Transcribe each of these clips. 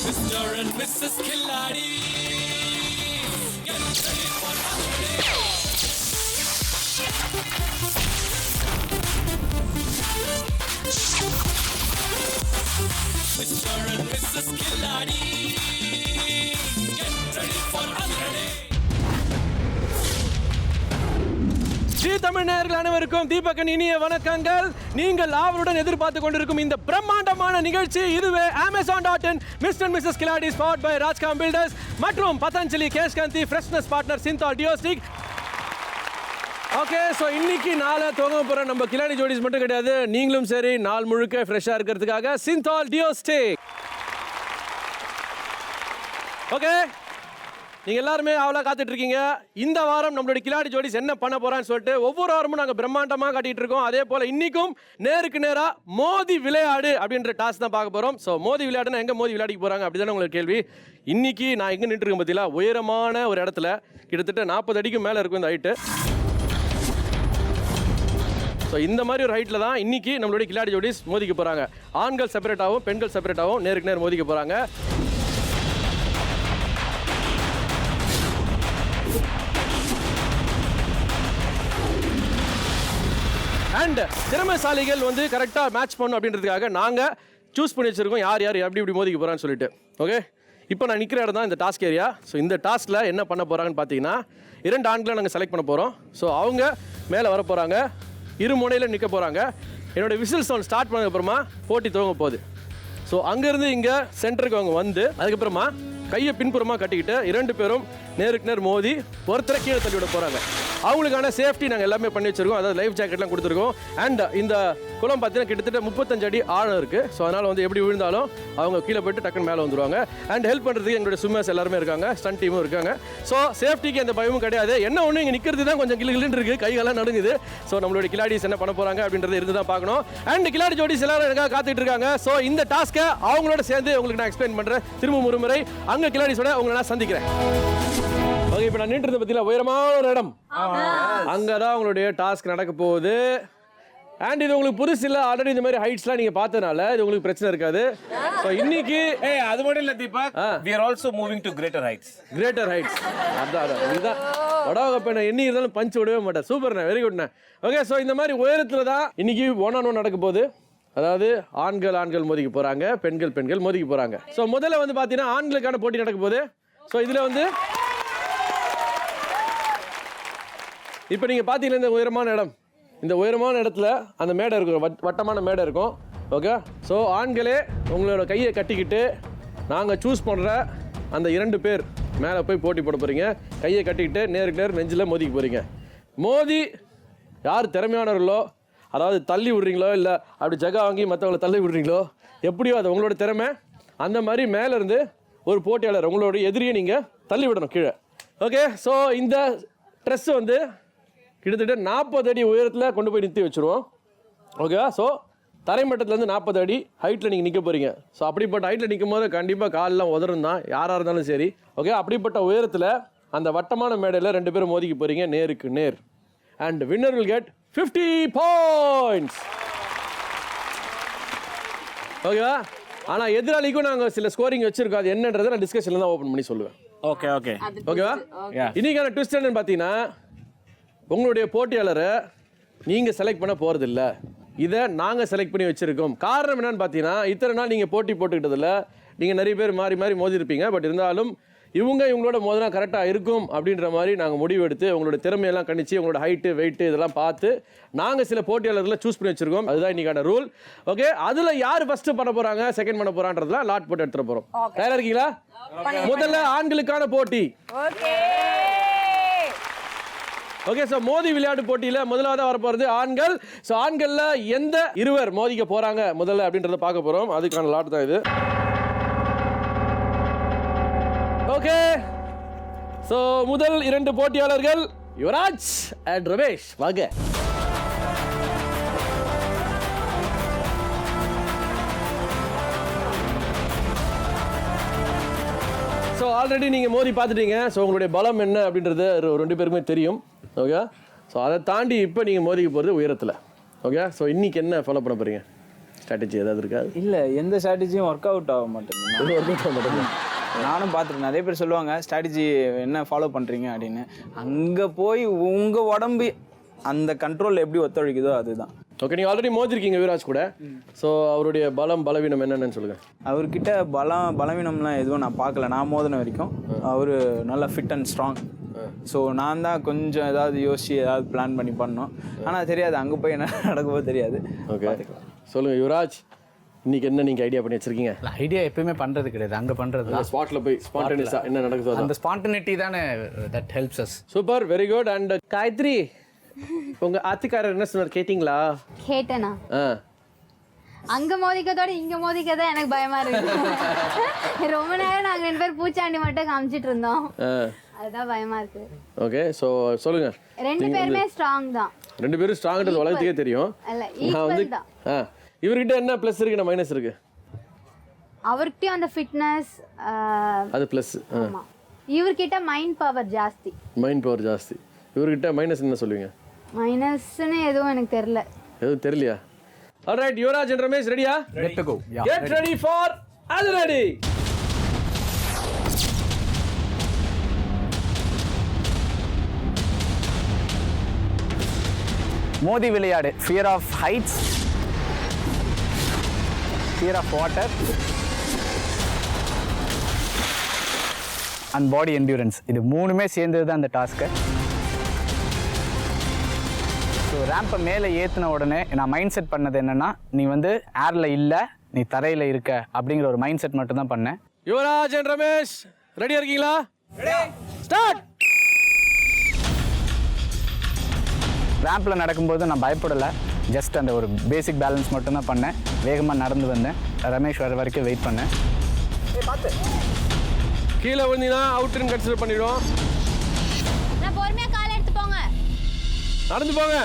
Mr. and Mrs. Khiladi, get ready for another day. Mr. and Mrs. Khiladi, get ready for another day. Sri Tamil நேயர்கள் அனைவருக்கும் தீபக்கின் இனிய வணக்கங்கள். நீங்கள் ஆவலுடன் எதிர்பார்த்து கொண்டிருக்கும் இந்த பிரம்மாண்டமான நிகழ்ச்சி இதுவே Amazon.in Mr. and Mrs. Khiladi powered by Rajcom Builders மற்றும் Patanjali Keshkanti freshness partner Cinthol deo stick. Okay, so இன்னைக்கு நாளை துவங்க போகிற நம்ம கிலாடி ஜோடிஸ் மட்டும் கிடையாது, நீங்களும் சரி நாள் முழுக்க ஃப்ரெஷ்ஷாக இருக்கிறதுக்காக சிந்தால் டியோஸ்டிக். ஓகே, நீங்கள் எல்லாருமே அவ்வளோ காத்துட்டு இருக்கீங்க. இந்த வாரம் நம்மளுடைய கிலாடி ஜோடிஸ் என்ன பண்ண போறான்னு சொல்லிட்டு ஒவ்வொரு வாரமும் நாங்கள் பிரம்மாண்டமாக காட்டிட்டு இருக்கோம். அதே போல் இன்னைக்கும் நேருக்கு நேராக மோதி விளையாடு அப்படின்ற டாஸ்க் தான் பார்க்க போகிறோம். ஸோ மோதி விளையாடுனா எங்கே மோதி விளையாடிக்கு போகிறாங்க அப்படி தானே உங்களுக்கு கேள்வி. இன்னைக்கு நான் எங்கே நின்றுருக்கேன் பார்த்தீங்களா, உயரமான ஒரு இடத்துல கிட்டத்தட்ட 40 அடிக்கு மேலே இருக்கும் இந்த ஹைட்டு. ஸோ இந்த மாதிரி ஒரு ஹைட்டில் தான் இன்னைக்கு நம்மளுடைய கிலாடி ஜோடிஸ் மோதிக்க போகிறாங்க. ஆண்கள் செப்பரேட்டாகவும் பெண்கள் செப்பரேட்டாகவும் நேருக்கு நேர் மோதிக்க போகிறாங்க. அண்ட் திறமைசாலிகள் வந்து கரெக்டாக மேட்ச் பண்ணணும் அப்படின்றதுக்காக நாங்கள் சூஸ் பண்ணி வச்சுருக்கோம் யார் யார் எப்படி இப்படி மோதிக்க போகிறான்னு சொல்லிட்டு. ஓகே, இப்போ நான் நிற்கிற இடம் தான் இந்த டாஸ்க் ஏரியா. ஸோ இந்த டாஸ்கில் என்ன பண்ண போகிறாங்கன்னு பார்த்தீங்கன்னா, 2 ஆண்களை நாங்கள் செலக்ட் பண்ண போகிறோம். ஸோ அவங்க மேலே வர போகிறாங்க, இரு முனையில் நிற்க போகிறாங்க. என்னோடய விசில் சவுண்ட் ஸ்டார்ட் பண்ணதுக்கப்புறமா போட்டி துவங்க போகுது. ஸோ அங்கேருந்து இங்கே சென்டருக்கு அவங்க வந்து அதுக்கப்புறமா கையை பின்புறமாக கட்டிக்கிட்டு 2 பேரும் நேருக்கு நேர் மோதி ஒருத்தரை கீழே தள்ளி விட போகிறாங்க. அவங்களுக்கான சேஃப்டி நாங்கள் எல்லாமே பண்ணி வச்சுருக்கோம். அதாவது லைஃப் ஜாக்கெட்லாம் கொடுத்துருக்கோம். அண்ட் இந்த குளம் பார்த்தீங்கன்னா கிட்டத்தட்ட 35 அடி ஆழம் இருக்குது. ஸோ அதனால் வந்து எப்படி விழுந்தாலும் அவங்க கீழே போய்ட்டு டக்குன்னு மேலே வந்துடுவாங்க. அண்ட் ஹெல்ப் பண்ணுறதுக்கு எங்களுடைய ஸ்விம்மர்ஸ் எல்லாருமே இருக்காங்க, ஸ்டன்ட் டீமும் இருக்காங்க. ஸோ சேஃப்டிக்கு எந்த பயமும் கிடையாது. என்ன ஒன்று இங்கே நிற்கிறது தான் கொஞ்சம் கிளின்னு இருக்குது, கைகள்லாம் நடுங்குது. ஸோ நம்மளுடைய கிலாடிஸ் என்ன பண்ண போகிறாங்க அப்படின்றது இருந்து தான் பார்க்கணும். அண்ட் கிலாடி ஜோடிஸ் எல்லாரும் எனக்காக காத்துட்டு இருக்காங்க. ஸோ இந்த டாஸ்க்கை அவங்களோட சேர்ந்து உங்களுக்கு நான் எக்ஸ்பிளைன் பண்ணுறேன். திரும்ப ஒரு முறை அங்கே கிலாடிஸோட உங்களை நான் சந்திக்கிறேன். ஓகே, இப்போ நான் நின்றது பற்றில உயரமான ஒரு இடம், அங்கே தான் உங்களுடைய டாஸ்க் நடக்க போகுது. அண்ட் இது உங்களுக்கு புதுசு இல்லை, ஆல்ரெடி இந்த மாதிரி ஹைட்ஸ்லாம் நீங்கள் பார்த்தனால இது உங்களுக்கு பிரச்சனை இருக்காது. ஸோ இன்னைக்கு அது மட்டும் இல்லை Deepak, we are also moving to greater heights. Greater heights. அதான் இதுதான் வடவகப்ப எண்ணி இருந்தாலும் பஞ்ச் விடவே மாட்டேன். சூப்பர்ண்ணே, வெரி குட்ண்ணே. ஓகே, ஸோ இந்த மாதிரி உயரத்தில் தான் இன்னைக்கு 1-on-1 நடக்க போகுது. அதாவது ஆண்கள் மோதிக்க போகிறாங்க, பெண்கள் மோதிக்க போகிறாங்க. ஸோ முதல்ல வந்து பார்த்தீங்கன்னா ஆண்களுக்கான போட்டி நடக்க போகுது. ஸோ இதில் வந்து இப்போ நீங்கள் பார்த்தீங்கன்னா இந்த உயரமான இடம், இந்த உயரமான இடத்துல அந்த மேடை இருக்கும், வட்டமான மேடை இருக்கும். ஓகே, ஸோ ஆண்களே உங்களோட கையை கட்டிக்கிட்டு நாங்கள் சூஸ் பண்ணுற அந்த 2 பேர் மேலே போய் போட்டி போட போகிறீங்க. கையை கட்டிக்கிட்டு நேருக்கு நேர் நெஞ்சில் மோதிக்க போகிறீங்க. மோதி யார் திறமையானவர்களோ, அதாவது தள்ளி விடுறீங்களோ இல்லை அப்படி ஜகா வாங்கி மற்றவங்களை தள்ளி விடுறீங்களோ, எப்படியோ அது உங்களோட திறமை. அந்த மாதிரி மேலேருந்து ஒரு போட்டியாளர் உங்களோட எதிரியை நீங்கள் தள்ளி விடணும் கீழே. ஓகே, ஸோ இந்த ட்ரெஸ் வந்து கிட்டத்தட்ட 40 அடி உயரத்தில் கொண்டு போய் நிறுத்தி வச்சுருவோம். ஓகே, ஸோ தரைமட்டத்துலேருந்து 40 அடி ஹைட்டில் நீங்கள் நிற்க போகிறீங்க. ஸோ அப்படிப்பட்ட ஹைட்டில் நிற்கும் போது கண்டிப்பாக காலெலாம் உதரும் தான், யாராக இருந்தாலும் சரி. ஓகே, அப்படிப்பட்ட உயரத்தில் அந்த வட்டமான மேடையில் 2 பேரும் மோதிக்க போகிறீங்க நேருக்கு நேர். And winner will get 50 points. ஓகேவா? ஆனால் எதிராளிக்கும் நாங்கள் சில ஸ்கோரிங் வச்சுருக்கோம். அது என்னன்றதை நான் டிஸ்கஷனில் தான் ஓப்பன் பண்ணி சொல்லுவேன். ஓகேவா? இன்னைக்கான ட்விஸ்ட் என்னன்னு பார்த்தீங்கன்னா, உங்களுடைய போட்டியாளரை நீங்கள் செலக்ட் பண்ண போகிறதில்ல, இதை நாங்கள் செலக்ட் பண்ணி வச்சுருக்கோம். காரணம் என்னன்னு பார்த்தீங்கன்னா, இத்தனை நாள் நீங்கள் போட்டி போட்டுக்கிட்டதில்ல, நீங்கள் நிறைய பேர் மாறி மாறி மோதிருப்பீங்க. பட் இருந்தாலும் இவங்களோட மோதினா கரெக்டாக இருக்கும் அப்படின்ற மாதிரி நாங்கள் முடிவு எடுத்து உங்களோட திறமையெல்லாம் கணிச்சு உங்களோட ஹைட்டு வெயிட்டு இதெல்லாம் பார்த்து நாங்கள் சில போட்டியாளர்களை சூஸ் பண்ணி வச்சுருக்கோம். அதுதான் இன்றைக்கான ரூல். ஓகே, அதில் யார் ஃபஸ்ட்டு பண்ண போகிறாங்க, செகண்ட் பண்ண போகிறான்றதுலாம் லாட் போட்டு எடுத்துகிட்டு போகிறோம். தயாராக இருக்கீங்களா? முதல்ல ஆண்களுக்கான போட்டி. ஓகே, ஸோ மோதி விளையாட்டு போட்டியில் முதலாவது வர போகிறது ஆண்கள். ஸோ ஆண்களில் எந்த 2 மோதிக்க போகிறாங்க முதல்ல அப்படின்றத பார்க்க போகிறோம். அதுக்கான லாட் தான் இது. ஓகே, ஸோ முதல் 2 போட்டியாளர்கள் யுவராஜ் அண்ட் ரமேஷ். வாங்க. ஸோ ஆல்ரெடி நீங்கள் மோதி பார்த்துட்டீங்க. ஸோ உங்களுடைய பலம் என்ன அப்படின்றது 2 பேருக்குமே தெரியும். ஓகே, ஸோ அதை தாண்டி இப்போ நீங்கள் மோதிக்க போகிறது உயரத்தில். ஓகே, ஸோ இன்றைக்கி என்ன ஃபாலோ பண்ண போகிறீங்க? ஸ்ட்ராட்டஜி ஏதாவது இருக்கா? இல்லை, எந்த ஸ்ட்ராட்டஜியும் ஒர்க் அவுட் ஆக மாட்டேங்குது. நானும் பார்த்துருக்கேன், நிறைய பேர் சொல்லுவாங்க ஸ்ட்ராட்டஜி என்ன ஃபாலோ பண்ணுறீங்க அப்படின்னு. அங்கே போய் உங்கள் உடம்பு அந்த கண்ட்ரோல் எப்படி ஒத்துழைக்குதோ அதுதான். ஓகே, நீங்கள் ஆல்ரெடி மோதிருக்கீங்க யுவராஜ் கூட. ஸோ அவருடைய பலம் பலவீனம் என்னென்னு சொல்லுங்கள். அவர்கிட்ட பலவீனம்லாம் எதுவும் நான் பார்க்கல, நான் மோதின வரைக்கும். அவர் நல்லா ஃபிட் அண்ட் ஸ்ட்ராங். ஸோ நான் தான் கொஞ்சம் ஏதாவது யோசிச்சு ஏதாவது பிளான் பண்ணி பண்ணோம். ஆனால் தெரியாது, அங்கே போய் என்ன நடக்குமோ தெரியாது. ஓகே, சொல்லுங்கள் யுவராஜ், இன்னைக்கு என்ன நீங்கள் ஐடியா பண்ணி வச்சிருக்கீங்க? ஐடியா எப்பயுமே பண்ணுறது கிடையாது, அங்கே பண்ணுறது தான். ஸ்பாட்டில் போய் ஸ்பான்டேனியஸாக என்ன நடக்குதோ அந்த ஸ்பான்டனிட்டி தானே that helps us. Super, very good. And Gayathri, உங்கள் ஆத்துக்காரர் என்ன சொன்னார் கேட்டிங்களா? கேட்டேனா? அங்க மோதிக்கதோட இங்க மோதிக்கதான் எனக்கு பயமா இருக்கு. ரொம்ப நேரம் நாங்க 2 பேர் பூச்சாண்டி மட்டும் காமிச்சிட்டு இருந்தோம், அதுதான் பயமா இருக்கு. ஓகே, ஸோ சொல்லுங்க. 2 பேருமே ஸ்ட்ராங் தான். 2 பேரும் ஸ்ட்ராங்ன்றது உலகத்துக்கே தெரியும். இல்ல, நான் வந்து ஈக்குவல் தான். இவர்கிட்ட என்ன ப்ளஸ் இருக்கு, என்ன மைனஸ் இருக்கு? அவர்கிட்டயும் அந்த ஃபிட்னஸ் அது ப்ளஸ். ஆமா, இவர்கிட்ட மைண்ட் பவர் ஜாஸ்தி. மைண்ட் பவர் ஜாஸ்தி. இவர்கிட்ட மைனஸ் என்ன சொல்லுவீங்க? மைனஸ்னு எதுவும் எனக்கு தெரியல. எதுவும் தெரியலையா? ஆல்ரைட், யுவராஜ் அண்ட் ரமேஷ் ரெடியா? Get to go. Yeah. Get ready for அது ரெடி. மோதி விளையாடு. Fear of heights, fear of water and body endurance. இது 3மே சேர்ந்தது தான் அந்த டாஸ்க்கு. ஸோ ரேம்பை மேலே ஏற்றின உடனே நான் மைண்ட் செட் பண்ணது என்னென்னா, நீ வந்து ஏரில் இல்லை, நீ தரையில் இருக்க அப்படிங்கிற ஒரு மைண்ட் செட் மட்டும் தான் பண்ணேன். யுவராஜ் அண்ட் ரமேஷ் ரெடியா இருக்கீங்களா? ஸ்டார்ட். ரேம்பில் நடக்கும்போது நான் பயப்படலை, ஜஸ்ட் அந்த ஒரு பேசிக் பேலன்ஸ் மட்டும்தான் பண்ணேன். வேகமாக நடந்து வந்தேன், ரமேஷ் வர வரைக்கும் வெயிட் பண்ணேன். கீழே வந்தீங்கன்னா அவுட்னு கன்சிடர் பண்ணிடுவோம். நான் பொறுமையா காலை எடுத்து போங்க, நடந்து போங்க.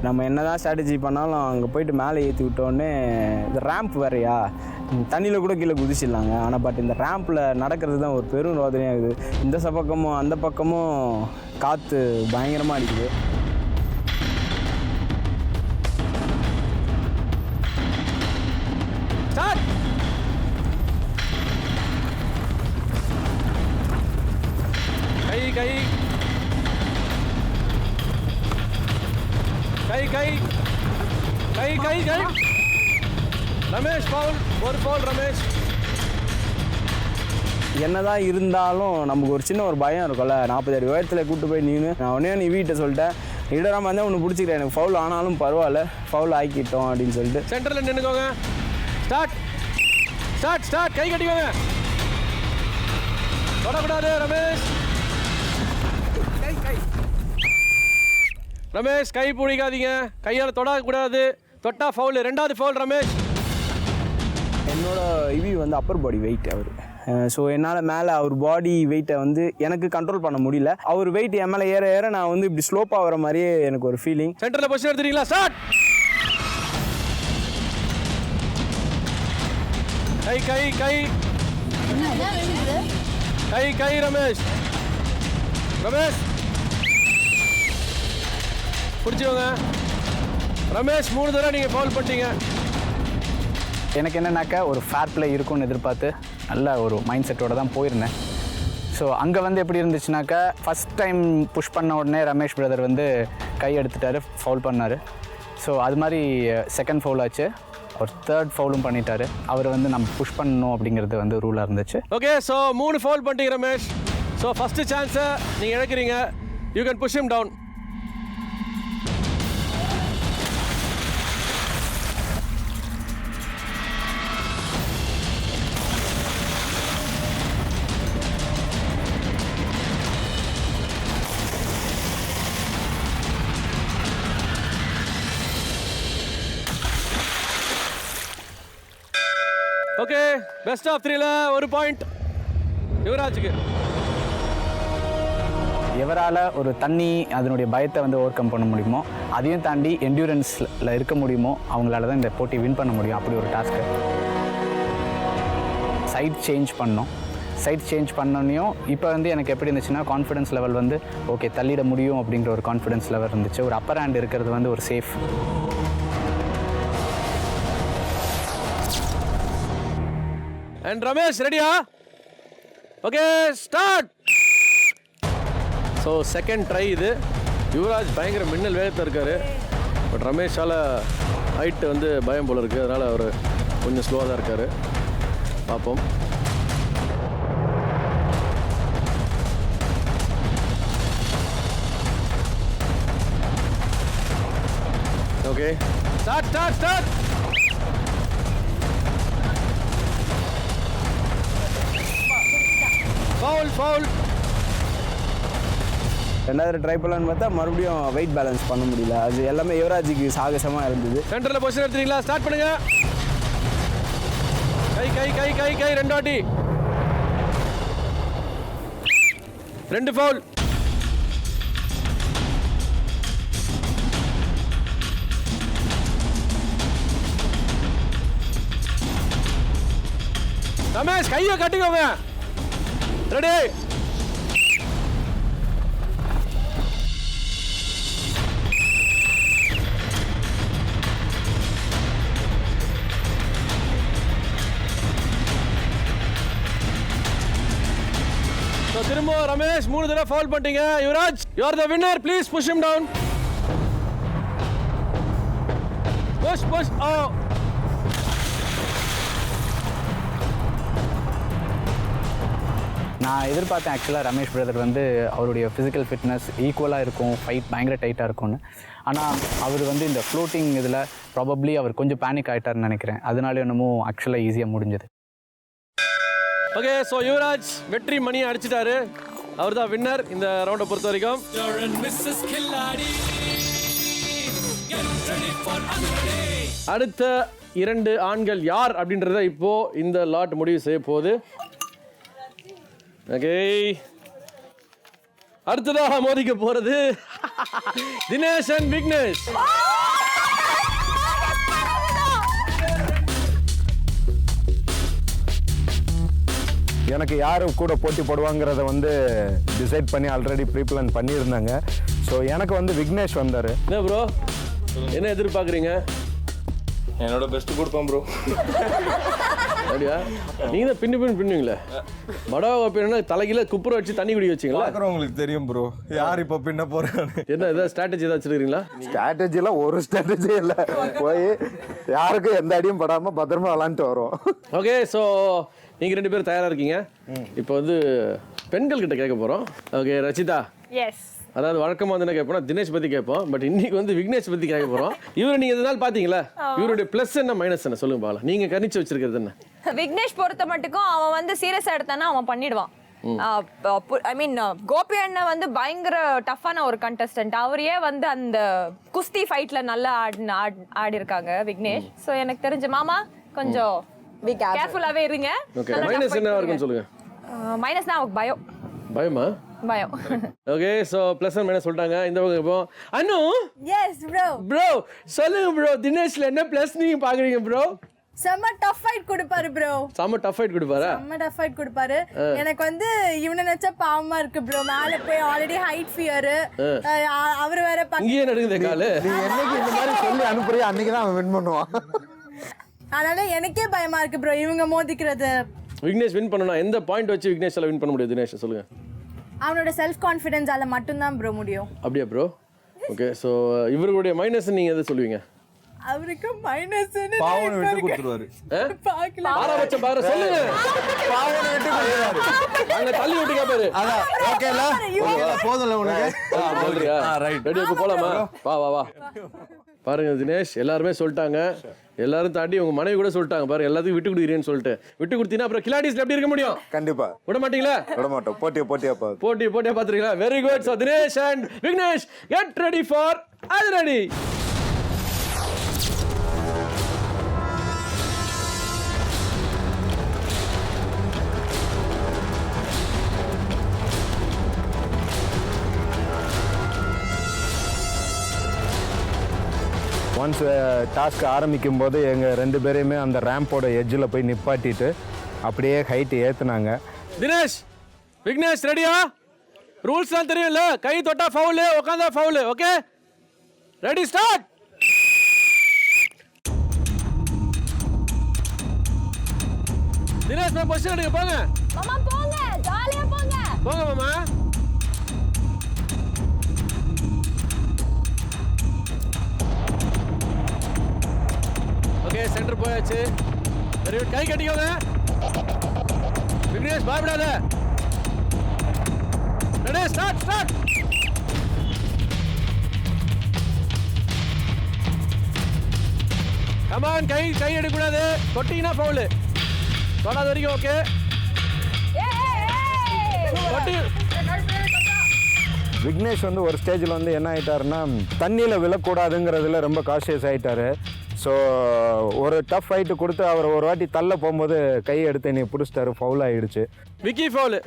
நம்ம என்னதான் ஸ்ட்ராட்டஜி பண்ணாலும் அங்கே போயிட்டு மேலே ஏற்றி விட்டோடனே, இந்த ரேம்ப் வேறையா, தண்ணியில் கூட கீழே குதிச்சிடலாங்க. ஆனால் பட் இந்த ரேம்பில் நடக்கிறது தான் ஒரு பெரும் ரோதனையாகுது. இந்த பக்கமும் அந்த பக்கமும் காற்று பயங்கரமாக அடிக்குது. ஸ்டார்ட். கை கை கை கை கை கை கை. ரமேஷ் ஃபவுல், ஒரு ஃபவுல் ரமேஷ். என்னதான் இருந்தாலும் நமக்கு ஒரு சின்ன ஒரு பயம் இருக்கும்ல. 40 அடி உயரத்தில் கூப்பிட்டு போய் நான் நீ வீட்டை சொல்லிட்டேன், இடராமல் இருந்தால் ஒன்று பிடிச்சிக்கிறேன், எனக்கு ஃபவுல் ஆனாலும் பரவாயில்ல, ஃபவுல் ஆக்கிட்டோம் அப்படின்னு சொல்லிட்டு சென்டரில் நின்றுக்கோங்க. Start start start. கை கட்டிக்கோங்க, தொடக்கூடாது ரமேஷ். ரமேஷ் கை பிடிக்காதீங்க, கையால் தொடக்கூடாது, தொட்டா ஃபவுல். 2வது ஃபவுல் ரமேஷ். என்னோட வந்து அப்பர் பாடி வெயிட் அவர். ஸோ என்னால் மேலே அவர் பாடி வெயிட்டை வந்து எனக்கு கண்ட்ரோல் பண்ண முடியல. அவர் வெயிட் என் மேலே ஏற ஏற நான் வந்து இப்படி ஸ்லோப்பாக வர மாதிரியே எனக்கு ஒரு ஃபீலிங். சென்டரில் பொசிஷன் எடுத்துட்டீங்களா? ஸ்டார்ட். கை கை கை கை கை ரமேஷ். ரமேஷ் பிடிச்சிக்கோங்க. ரமேஷ் 3 தடவை நீங்கள் ஃபவுல் பண்ணிட்டீங்க. எனக்கு என்னன்னாக்கா ஒரு ஃபேர் ப்ளே இருக்கும்னு எதிர்பார்த்து நல்ல ஒரு மைண்ட் செட்டோடு தான் போயிருந்தேன். ஸோ அங்கே வந்து எப்படி இருந்துச்சுனாக்கா, ஃபஸ்ட் டைம் புஷ் பண்ண உடனே ரமேஷ் பிரதர் வந்து கை எடுத்துட்டார், ஃபவுல் பண்ணார். ஸோ அது மாதிரி செகண்ட் ஃபவுல் ஆச்சு, அவர் 3rd ஃபவுலும் பண்ணிட்டார். அவர் வந்து நம்ம புஷ் பண்ணணும் அப்படிங்கிறது வந்து ரூலாக இருந்துச்சு. ஓகே, ஸோ 3 ஃபவுல் பண்ணிட்டீங்க ரமேஷ். ஸோ ஃபஸ்ட்டு சான்ஸை நீங்கள் இழக்கிறீங்க. You can push him down. Okay, best of 3ல 1 பாயிண்ட் யுவராஜுக்கு. எவரால் ஒரு தண்ணி அதனுடைய பயத்தை வந்து ஓவர் கம் பண்ண முடியுமோ, அதையும் தாண்டி என்டியூரன்ஸில் இருக்க முடியுமோ, அவங்களால தான் இந்த போட்டி வின் பண்ண முடியும். அப்படி ஒரு டாஸ்க்கு. சைட் சேஞ்ச் பண்ணோம். சைட் சேஞ்ச் பண்ணோன்னையும் இப்போ வந்து எனக்கு எப்படி இருந்துச்சுன்னா, கான்ஃபிடன்ஸ் லெவல் வந்து ஓகே தள்ளிட முடியும் அப்படிங்கிற ஒரு கான்ஃபிடன்ஸ் லெவல் இருந்துச்சு. ஒரு அப்பர் ஹேண்ட் இருக்கிறது வந்து ஒரு சேஃப். அண்ட் ரமேஷ் ரெடியா? Okay start. So second try இது. யுவராஜ் பயங்கர மின்னல் வேகத்தில் இருக்காரு. பட் ரமேஷால் ஹைட்டு வந்து பயம் போல இருக்குது, அதனால் அவர் கொஞ்சம் ஸ்லோவாக தான் இருக்கார். பார்ப்போம். Okay start start start. Foul foul. ரெண்டாவது ட்ரை பண்ணலான்னு பார்த்தா மறுபடியும் வெயிட் பேலன்ஸ் பண்ண முடியல. அது எல்லாமே யுவராஜுக்கு சாகசமாக இருந்தது. சென்டரில் பொசிஷன் எடுத்துறீங்களா? ஸ்டார்ட் பண்ணுங்க. கை கை கை கை கை 2 வாட்டி. 2 ஃபவுல். ரமேஷ் கையை கட்டிக்கோங்க. ரெடி. திரும்ப ரமேஷ் 3 தடவை ஃபவுல் பண்ணிட்டீங்க. Yuvraj you are the winner. Please push him down. Push push. ஓ நான் எதிர்பார்த்தேன் ஆக்சுவலாக ரமேஷ் பிரதர் வந்து அவருடைய ஃபிசிக்கல் ஃபிட்னஸ் ஈக்குவலாக இருக்கும், ஃபைட் பயங்கர டைட்டாக இருக்கும்னு. ஆனால் அவர் வந்து இந்த ஃப்ளோட்டிங் இதில் ப்ராபப்ளி அவர் கொஞ்சம் பேனிக் ஆகிட்டார்னு நினைக்கிறேன். அதனால என்னமோ ஆக்சுவலாக ஈஸியாக முடிஞ்சது. ஓகே ஸோ யுவராஜ் வெற்றி மணியை அடிச்சிட்டாரு. அவர் தான் வின்னர் இந்த ரவுண்டை பொறுத்த வரைக்கும். அடுத்த 2 ஆண்கள் யார் அப்படின்றத இப்போ இந்த லாட் முடிவு செய்ய போகுது. ஓகே அடுத்ததாக மோதிக்க போறது தினேஷ் அண்ட் விக்னேஷ். எனக்கு யார் கூட போட்டி போடுவாங்கிறத வந்து டிசைட் பண்ணி ஆல்ரெடி ப்ரீ பிளான் பண்ணியிருந்தாங்க. ஸோ எனக்கு வந்து விக்னேஷ் வந்தார். என்ன ப்ரோ என்ன எதிர்பார்க்குறீங்க? என்னோட பெஸ்ட் கொடுப்பேன் ப்ரோ. அப்படியா? நீங்கள் தான் பின்னுவீங்களே. படவா பின்னா தலைகீழ குப்புற வச்சு தண்ணி குடி வச்சிங்களா? உங்களுக்கு தெரியும் ப்ரோ யார் இப்போ பின்ன போகிறான்னு. என்ன ஏதாவது ஸ்ட்ராட்டஜி ஏதாவது வச்சுருக்கீங்களா? ஸ்ட்ராட்டஜிலாம் ஒரு ஸ்ட்ராட்டஜி இல்லை. போய் யாருக்கும் எந்த அடியும் படாமல் பத்திரமா விளாண்டுட்டு வரும். ஓகே ஸோ நீங்கள் 2 பேரும் தயாராக இருக்கீங்க. இப்போ வந்து பெண்கள் கிட்ட கேட்க போகிறோம். ஓகே ரச்சிதா. எஸ். அதாவது வழக்கமாக வந்து என்ன கேட்போம்னா தினேஷ் பற்றி கேட்போம். பட் இன்னைக்கு வந்து விக்னேஷ் பற்றி கேட்க போகிறோம். இவரை நீங்கள் எதனால் பார்த்தீங்களா? இவருடைய ப்ளஸ் என்ன மைனஸ் என்ன சொல்லுங்க பாக்கலாம். நீங்கள் கணிச்சு வச்சிருக்கிறது என்ன? விக்னேஷ் பொறுத்த மட்டுக்கும் அவன் வந்து சீரியஸா எடுத்தானா அவன் பண்ணிடுவான். ஐ மீன் கோபி அண்ணன் வந்து பயங்கர டஃப்பான ஒரு கண்டஸ்டன்ட். அவரையே வந்து அந்த குஸ்தி ஃபைட்ல நல்லா ஆடி இருக்காங்க விக்னேஷ். ஸோ எனக்கு தெரிஞ்ச மாமா கொஞ்சம் கேர்ஃபுல்லாவே இருங்க. ஓகே மைனஸ் என்ன இருக்குன்னு சொல்லுங்க. மைனஸ்னா அவருக்கு பயம். பயமா? பயம். Okay so plus and minus சொல்லிட்டாங்க. இந்த பக்கம் இப்போ அனு. Yes bro. ப்ரோ சொல்லுங்க ப்ரோ தினேஷ்ல என்ன ப்ளஸ் நீங்க பாக்குறீங்க ப்ரோ? செம்ம டஃப் ஃபைட் கொடுப்பாரு ப்ரோ. செம்ம டஃப் ஃபைட் கொடுப்பாரா? செம்ம டஃப் ஃபைட் கொடுப்பாரு. எனக்கு வந்து இவனை நினைச்சா பாவமா இருக்கு ப்ரோ. மேல போய் ஆல்ரெடி ஹைட் ஃபியர். அவர் வேற இங்கேயே நடுங்குதே காலு. நீ என்னைக்கு இந்த மாதிரி சொல்லி அனுப்புறியா அன்னைக்கு தான் அவன் வின் பண்ணுவான். அதனால எனக்கே பயமா இருக்கு ப்ரோ இவங்க மோதிக்கிறது. விக்னேஷ் வின் பண்ணனும். எந்த பாயிண்ட் வச்சு விக்னேஷால வின் பண்ண முடியும் தினேஷ் சொல்லுங்க. அவனோட செல்ஃப் கான்ஃபிடன்ஸால மட்டும் தான் ப்ரோ முடியும். அப்படியே ப்ரோ. ஓகே ஸோ இவருடைய மைனஸ் நீங்க எதை சொல்லுவீங்க? அவருக்கு மைனஸ் பாவனை விட்டு கொடுத்துருவாரு. பார்க்கலாம். பாரபட்சம் பாரு சொல்லுங்க. பாவனை விட்டு கொடுத்துருவாரு. அங்க தள்ளி விட்டு கேப்பாரு. அதான் ஓகேல போதும்ல உனக்கு. சொல்றியா? ரைட் ரெடி இப்போ போலாமா? வா வா வா. பாருங்க தினேஷ் எல்லாருமே சொல்லிட்டாங்க. எல்லாரும் தாண்டி உங்க மனைவி கூட சொல்லிட்டாங்க பாருங்க எல்லாத்துக்கும் விட்டு கொடுக்குறேன்னு சொல்லிட்டு. விட்டு கொடுத்தீங்கன்னா அப்புறம் கிலாடிஸ்ல எப்படி இருக்க முடியும்? கண்டிப்பா விட மாட்டீங்களா? விட மாட்டோம். போட்டியா பாத்துறீங்களா? Very good. So Dinesh and Vignesh get ready for அதிரடி. ஒன்ஸ் டாஸ்க் ஆரம்பிக்கும் போது எங்கள் 2 பேரையுமே அந்த ரேம்போட எட்ஜில் போய் நிப்பாட்டிட்டு அப்படியே ஹைட்டு ஏற்றுனாங்க. தினேஷ் விக்னேஷ் ரெடியா? ரூல்ஸ்லாம் தெரியும்ல. கை தொட்டா ஃபவுலு, உட்காந்தா foul. Okay ready start. Dinesh Vignesh ma'am position எடுங்க போங்க மாமா போங்க ஜாலியா போங்க போங்க மாமா ஓகே சென்டர் போயாச்சு வெரி குட் கை கட்டிக்கோங்க விக்னேஷ் பயப்படாத ரெடி ஸ்டார்ட் கமான் கை எடுக்கக்கூடாது தொட்டிங்கன்னா ஃபவுல் தொடாத வரைக்கும் ஓகே தொட்டி விக்னேஷ் வந்து ஒரு ஸ்டேஜில் வந்து என்ன ஆகிட்டாருன்னா தண்ணியில் விழக்கூடாதுங்கிறதுல ரொம்ப கான்ஷியஸ் ஆகிட்டாரு. ஸோ ஒரு டஃப் ஃபைட்டு கொடுத்து அவர் ஒரு வாட்டி தள்ள போகும்போது கை எடுத்து நீ பிடிச்சிட்டாரு, ஃபவுல் ஆகிடுச்சு. விக்கி ஃபவுல்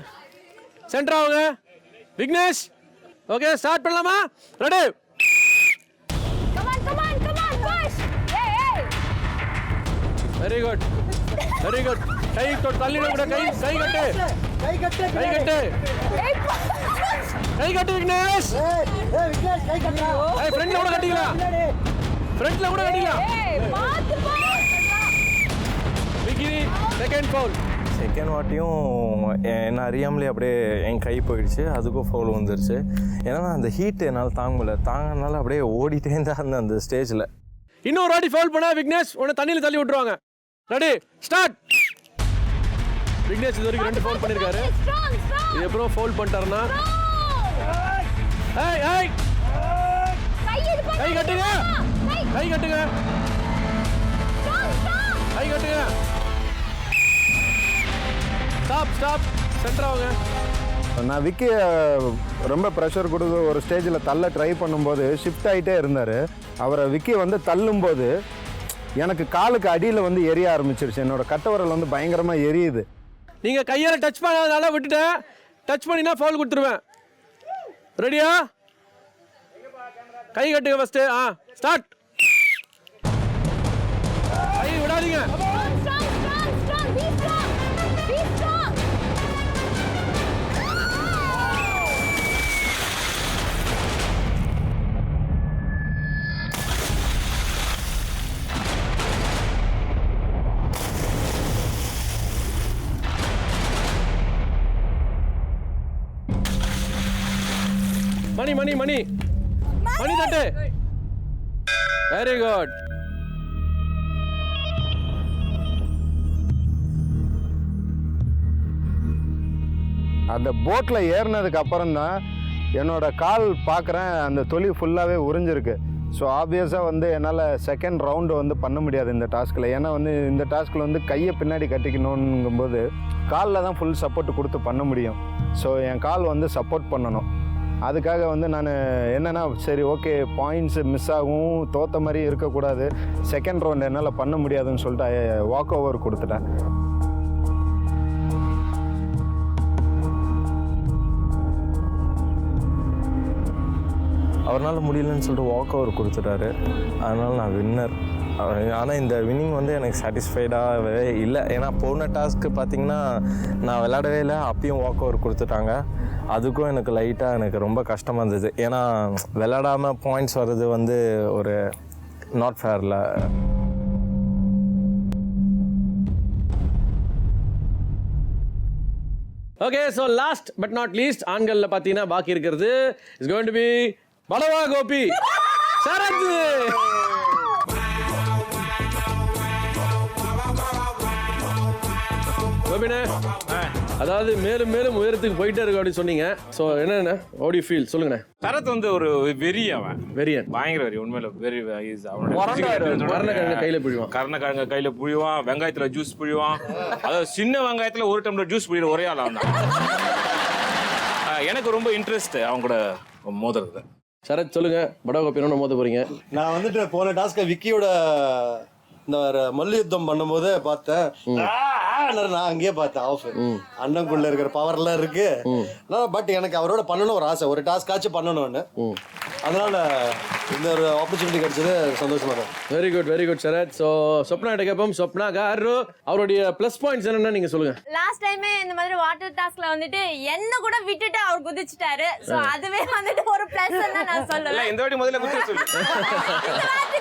சென்டர் ஆகுங்க விக்னேஷ். ஓகே ஸ்டார்ட் பண்ணலாமா? ரெடி வெரி குட் கை தள்ளிட கூட கை கட்டு விக்னேஷ். ஃப்ரண்ட்ல கூட கட்டிக்கலாம் விக்கி செகண்ட் ஃபவுல். செகண்ட் வாட்டியும் என்ன அறியாமலே அப்படியே என் கை போயிடுச்சு, அதுக்கும் ஃபவுல் வந்துருச்சு. ஏன்னா அந்த ஹீட் என்னால் தாங்கனால அப்படியே ஓடிட்டே இருந்தா அந்த ஸ்டேஜில். இன்னொரு வாட்டி ஃபவுல் பண்ணா விக்னேஷ் உன்னை தண்ணியில் தள்ளி விட்டுருவாங்க. Ready start. விக்னேஷ் இது வரைக்கும் 2 ஃபவுல் பண்ணிருக்காரு. இது எப்பறம் ஃபவுல் பண்ணிட்டாருன்னா கை கட்டுங்க ஸ்டாப் சென்டர் ஆகுங்க. நான் விக்கி ரொம்ப ப்ரெஷர் கொடுத்து ஒரு ஸ்டேஜில் தள்ள ட்ரை பண்ணும்போது ஷிஃப்ட் ஆகிட்டே இருந்தார். அவரை விக்கி வந்து தள்ளும்போது எனக்கு காலுக்கு அடியில் வந்து எரிய ஆரம்பிச்சிருச்சு. என்னோட கட்டவரல் வந்து பயங்கரமாக எரியுது. நீங்கள் கையால் டச் பண்ணாதனால விட்டுட்டேன். டச் பண்ணினா ஃபவுல் கொடுத்துருவேன். ரெடியா? கை கட்டுங்க ஃபர்ஸ்ட். ஸ்டார்ட். கை விடாதீங்க. மணி தட்டு. Very good. அந்த போட்டில் ஏறினதுக்கு அப்புறம் தான் என்னோட கால் பார்க்குறேன், அந்த தொலி ஃபுல்லாகவே உறிஞ்சிருக்கு. ஸோ ஆப்வியஸாக வந்து என்னால் செகண்ட் ரவுண்டு வந்து பண்ண முடியாது இந்த டாஸ்கில். ஏன்னா வந்து இந்த டாஸ்கில் வந்து கையை பின்னாடி கட்டிக்கணுங்கும்போது காலில் தான் ஃபுல் சப்போர்ட் கொடுத்து பண்ண முடியும். ஸோ என் கால் வந்து சப்போர்ட் பண்ணணும். அதுக்காக வந்து நான் என்னென்னா சரி ஓகே பாயிண்ட்ஸு மிஸ் ஆகும், தோற்ற மாதிரி இருக்கக்கூடாது, செகண்ட் ரவுண்ட் என்னால் பண்ண முடியாதுன்னு சொல்லிட்டு வாக் ஓவர் கொடுத்துட்டேன். அவரால் முடியலன்னு சொல்லிட்டு வாக் ஓவர் கொடுத்துட்டாரு. அதனால் நான் வின்னர். ஆனால் இந்த வின்னிங் வந்து எனக்கு சாட்டிஸ்ஃபைடாகவே இல்லை. ஏன்னா போன டாஸ்க்கு பார்த்திங்கன்னா நான் விளையாடவே இல்லை, அப்பயும் வாக் ஓவர் கொடுத்துட்டாங்க. அதுக்கும் எனக்கு லைட்டாக எனக்கு ரொம்ப கஷ்டமாக இருந்தது. ஏன்னா விளையாடாமல் பாயிண்ட்ஸ் வர்றது வந்து ஒரு நாட் ஃபேரில். Okay so last but not least ஆண்களில் பார்த்தீங்கன்னா பாக்கி இருக்கிறது இஸ் கோயிங் டு பி பலவா கோபி சரத். கோபினே, அதாவது மேலும் மேலும் உயரத்துக்கு போயிட்டே இருக்கு அப்படின்னு சொன்னீங்க. ஸோ என்னென்ன how do you feel சொல்லுங்கண்ணே. சரத் வந்து ஒரு வெறியன், பயங்கர வெறி. உண்மையில வெறி. கருணக்கிழங்கு கையில புழிவான், கருணக்கிழங்கு கையில புழிவான், வெங்காயத்துல ஜூஸ் புழிவான். அதாவது சின்ன வெங்காயத்துல 1 டம்ளர் ஜூஸ் புழிற ஒரே ஆள் அவன் தான். எனக்கு ரொம்ப இன்ட்ரெஸ்ட் அவங்க கூட மோதுறது. சரத் சொல்லுங்க, படா கோபினோட மோத போறீங்க. நான் வந்துட்டு போன டாஸ்க்கு விக்கியோட இந்த மல்யுத்தம் பண்ணும்போது பார்த்தேன். நான் அங்கேயே பார்த்தேன் ஆஃப் அண்ணனுக்குள்ள இருக்கிற பவர்லாம் இருக்கு. பட் எனக்கு அவரோட பண்ணணும் ஒரு ஆசை, ஒரு டாஸ்க் ஆச்சு பண்ணணும்னு. அதனால இந்த ஒரு ஆப்பர்ச்சுனிட்டி கிடைச்சது சந்தோஷமா இருக்கு. Very good Sarath. So Swapna கிட்ட கேட்போம். சொப்னா காரு அவருடைய ப்ளஸ் பாயிண்ட்ஸ் என்னன்னா நீங்க சொல்லுங்க. லாஸ்ட் டைமே இந்த மாதிரி வாட்டர் டாஸ்க்ல வந்துட்டு என்ன கூட விட்டுட்டு அவர் குதிச்சிட்டாரு. சோ அதுவே வந்துட்டு ஒரு பிளஸ் தான் நான் சொல்லுவேன். இந்த வாட்டி முதல்ல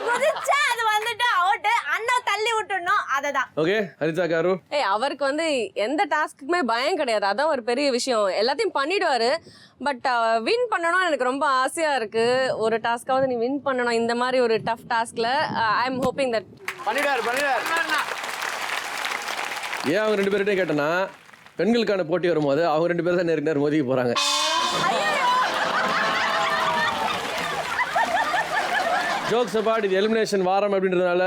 குதிச்சா அது வந்துட்டு அவுட். அண்ணா தள்ளி விட்டுறணும், அததான். Okay Haritha car. அவருக்கு வந்து எந்த டாஸ்க்குமே பயம் கிடையாது, அதான் ஒரு பெரிய விஷயம். எல்லாத்தையும் பண்ணிடுவாரு. பட் வின் பண்ணணும் எனக்கு ரொம்ப ஆசையா இருக்கு. ஒரு டாஸ்க்காவது நீ வின் பண்ணணும் இந்த மாதிரி ஒரு டஃப் டாஸ்க்ல. ஐ எம் ஹோப்பிங் தட் பண்ணிடுவார். ஏன் அவங்க 2 பேர்கிட்டையும் கேட்டேன்னா, பெண்களுக்கான போட்டி வரும்போது அவங்க 2 பேரும் தான் நேருக்கு நேர் மோதிக்க போறாங்க. ஜோக்ஸ் அபார்ட், இது எலிமினேஷன் வாரம் அப்படின்றதுனால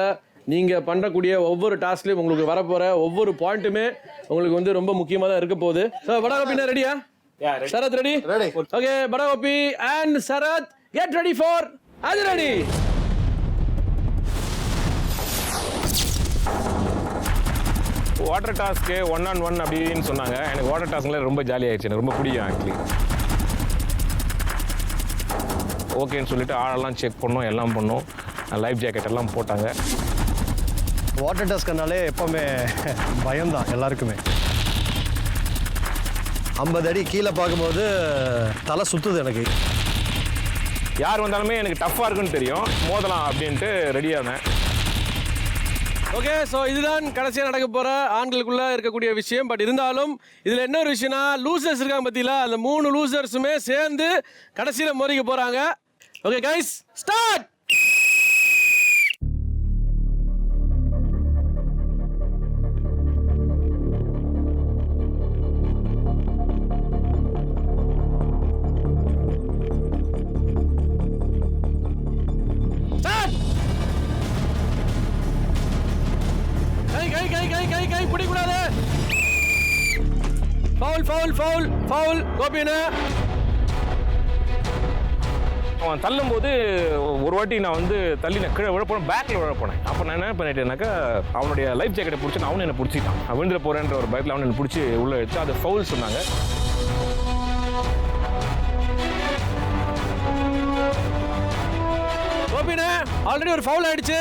நீங்கள் பண்ணக்கூடிய ஒவ்வொரு டாஸ்க்லையும் உங்களுக்கு வரப்போகிற ஒவ்வொரு பாயிண்ட்டுமே உங்களுக்கு வந்து ரொம்ப முக்கியமாக தான் இருக்க போகுது. ஸோ படாகோபினா ரெடியா? Sarath ready? Ready. Okay Badagopi and Sarath get ready for அது ரெடி. வாட்டர் டாஸ்க்கு 1-on-1 அப்படின்னு சொன்னாங்க. எனக்கு வாட்டர் டாஸ்க்ல ரொம்ப ஜாலியாகிடுச்சு, எனக்கு ரொம்ப பிடிக்கும் ஆக்சுவலி. ஓகேன்னு சொல்லிட்டு ஆளெல்லாம் செக் பண்ணோம், எல்லாம் பண்ணோம், லைஃப் ஜாக்கெட் எல்லாம் போட்டாங்க. வாட்டர் டாஸ்க்னாலே எப்போவுமே பயம்தான் எல்லாருக்குமே. 50 அடி கீழே பார்க்கும்போது தலை சுற்றுது எனக்கு. யார் வந்தாலுமே எனக்கு டஃப்பாக இருக்குன்னு தெரியும், மோதலாம் அப்படின்ட்டு ரெடியாக இருந்தேன். ஓகே ஸோ இதுதான் கடைசியாக நடக்க போகிற ஆண்களுக்குள்ளே இருக்கக்கூடிய விஷயம். பட் இருந்தாலும் இதில் என்ன ஒரு விஷயம்னா, லூசர்ஸ் இருக்காங்க பற்றியில், அந்த 3 லூசர்ஸுமே சேர்ந்து கடைசியில் மோதிக்க போகிறாங்க. Okay guys start. கை பிடிக்கூடாது. Foul foul foul foul. கோபினா அவன் தள்ளும் போது ஒரு வாட்டி நான் வந்து தள்ளி நான் கீழே விழ போனேன், பேக்கில் விழ போனேன். அப்போ நான் என்ன பண்ணிட்டேன்னாக்கா, அவனுடைய லைஃப் ஜாக்கெட்டை பிடிச்சி அவனு என்னை பிடிச்சிட்டான். அவன் விழுந்துட போகிறேன்ற ஒரு பயத்தில் அவனை என்னை பிடிச்சி உள்ளே எடுத்து அது ஃபவுல் சொன்னாங்க. கோபினா ஆல்ரெடி ஒரு ஃபவுல் ஆயிடுச்சு,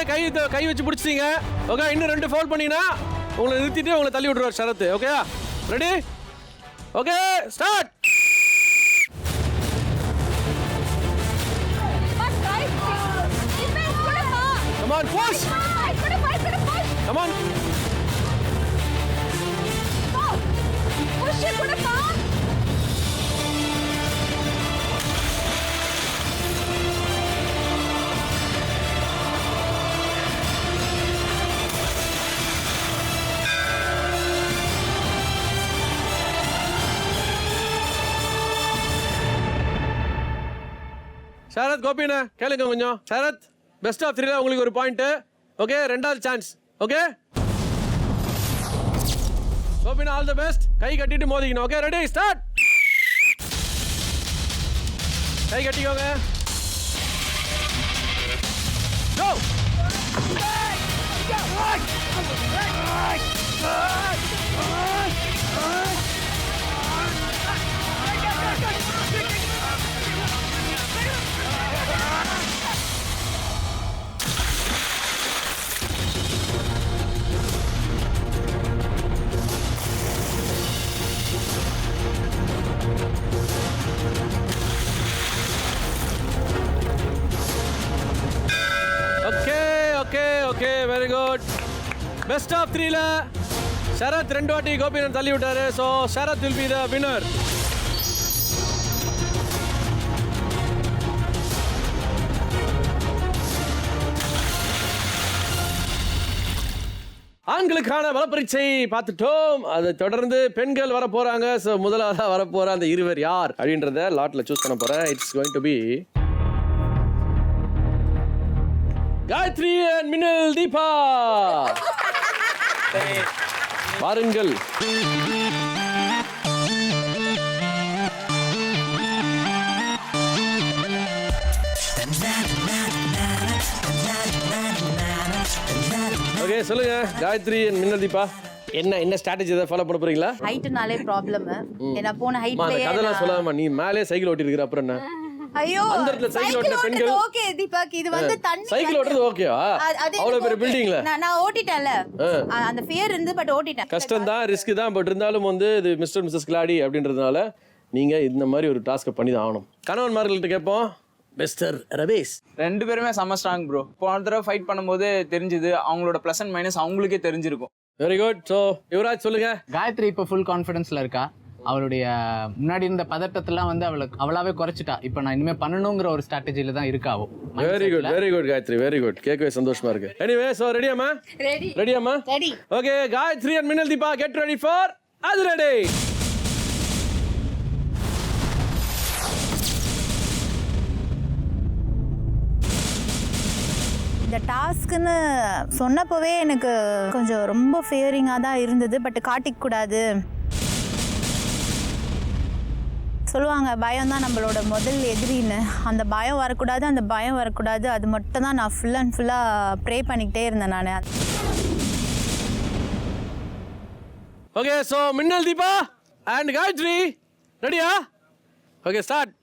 கை வச்சு பிடிச்சிட்டீங்க. ஓகே இன்னும் 2 ஃபவுல் பண்ணீங்கன்னா உங்களை நிறுத்திட்டு உங்களை தள்ளி விட்டுருவார் Sarath. Okay ready? Okay start. Come on, push! Come on! Push it, put it on! Sarath கோபினா கேளுங்க கொஞ்சம். சரத் பெஸ்ட் ஆஃப் 3ல உங்களுக்கு ஒரு பாயிண்ட். ஓகே 2வது சான்ஸ். ஓகே கோபினா ஆல் தி பெஸ்ட். கை கட்டிட்டு மோதிக்கணும். Okay ready start. கை கட்டிக்கோங்க. Go. Okay very good. Best of 3ல சரத் 2 வாட்டி கோபிநாத் தள்ளி விட்டாரு. So Sarath will be the winner. ஆண்களுக்கான பலப்பரீட்சை பார்த்துட்டோம். அதை தொடர்ந்து பெண்கள் வர போறாங்க. ஸோ முதலாவதாக வரப்போற அந்த இருவர் யார் அப்படின்றத லாட்ல சூஸ் பண்ண போறேன். It's going to be Gayathri and மின்னல் தீபா. வாருங்கள். ஓகே சொல்லுங்க காயத்ரி அண்ட் மின்னல் தீபா, என்ன ஸ்ட்ராட்டஜி ஏதாவது ஃபாலோ பண்ண போறீங்களா? ஹைட்னாலே ப்ராப்ளம். ஏன்னா போன ஹைட்லயே அதெல்லாம் சொல்லாம நீ மேலே சைக்கிள் ஓட்டி இருக்கிற அப்புறம் என்ன? ஐயோ அந்த இடத்துல சைக்கிள் ஓட்டுற பெண்கள் ஓகே தீபக், இது வந்து தண்ணி சைக்கிள் ஓட்டுறது ஓகேவா? அவ்வளவு பெரிய பில்டிங்ல நான் ஓட்டிட்டேன்ல, அந்த ஃபியர் இருந்து பட் ஓட்டிட்டேன். கஷ்டம் தான், ரிஸ்க் தான். பட் இருந்தாலும் வந்து இது மிஸ்டர் மிஸ்ஸஸ் கிளாடி அப்படின்றதுனால நீங்க இந்த மாதிரி ஒரு டாஸ்க்கை பண்ணி தான் ஆகணும். கணவன்மார்கள்ட்ட கேட்போம், மிஸ்டர் ரமேஷ். 2 பேருமே செம்ம ஸ்ட்ராங் ப்ரோ. போன தடவை ஃபைட் பண்ணும்போது தெரிஞ்சுது அவங்களோட ப்ளஸ் அண்ட் மைனஸ் அவங்களுக்கே தெரிஞ்சிருக்கும். Very good. ஸோ யுவராஜ் சொல்லுங்க. காயத்ரி இப்போ ஃபுல் கான்ஃபிடென்ஸில் இருக்கா. அவளுடைய முன்னாடி இருந்த பதட்டத்தெல்லாம் வந்து அவளாவே குறைச்சிட்டா. இப்போ நான் இனிமேல் பண்ணணுங்கிற ஒரு ஸ்ட்ராட்டஜியில தான் இருக்காவோ. Very good, very good Gayathri, very good. கேட்கவே சந்தோஷமா இருக்கு. எனிவே ஸோ ரெடியாம்மா? ரெடியாம்மா? ரெடி. ஓகே காயத்ரி அண்ட் மின்னல் தீபா கெட் ரெடி ஃபார் அதிரடி. இந்த டாஸ்க்குன்னு சொன்னப்போவே எனக்கு கொஞ்சம் ரொம்ப ஃபியரிங்காக தான் இருந்தது. பட் காட்டிக்கூடாது சொல்லுவாங்க, பயம் தான் நம்மளோட முதல் எதிரின்னு. அந்த பயம் வரக்கூடாது. அது மட்டும் தான் நான் ஃபுல் அண்ட் ஃபுல்லாக ப்ரே பண்ணிக்கிட்டே இருந்தேன் நான். ஓகே ஸோ மின்னல் தீபா அண்ட் காயத்ரி ரெடியா? Okay start.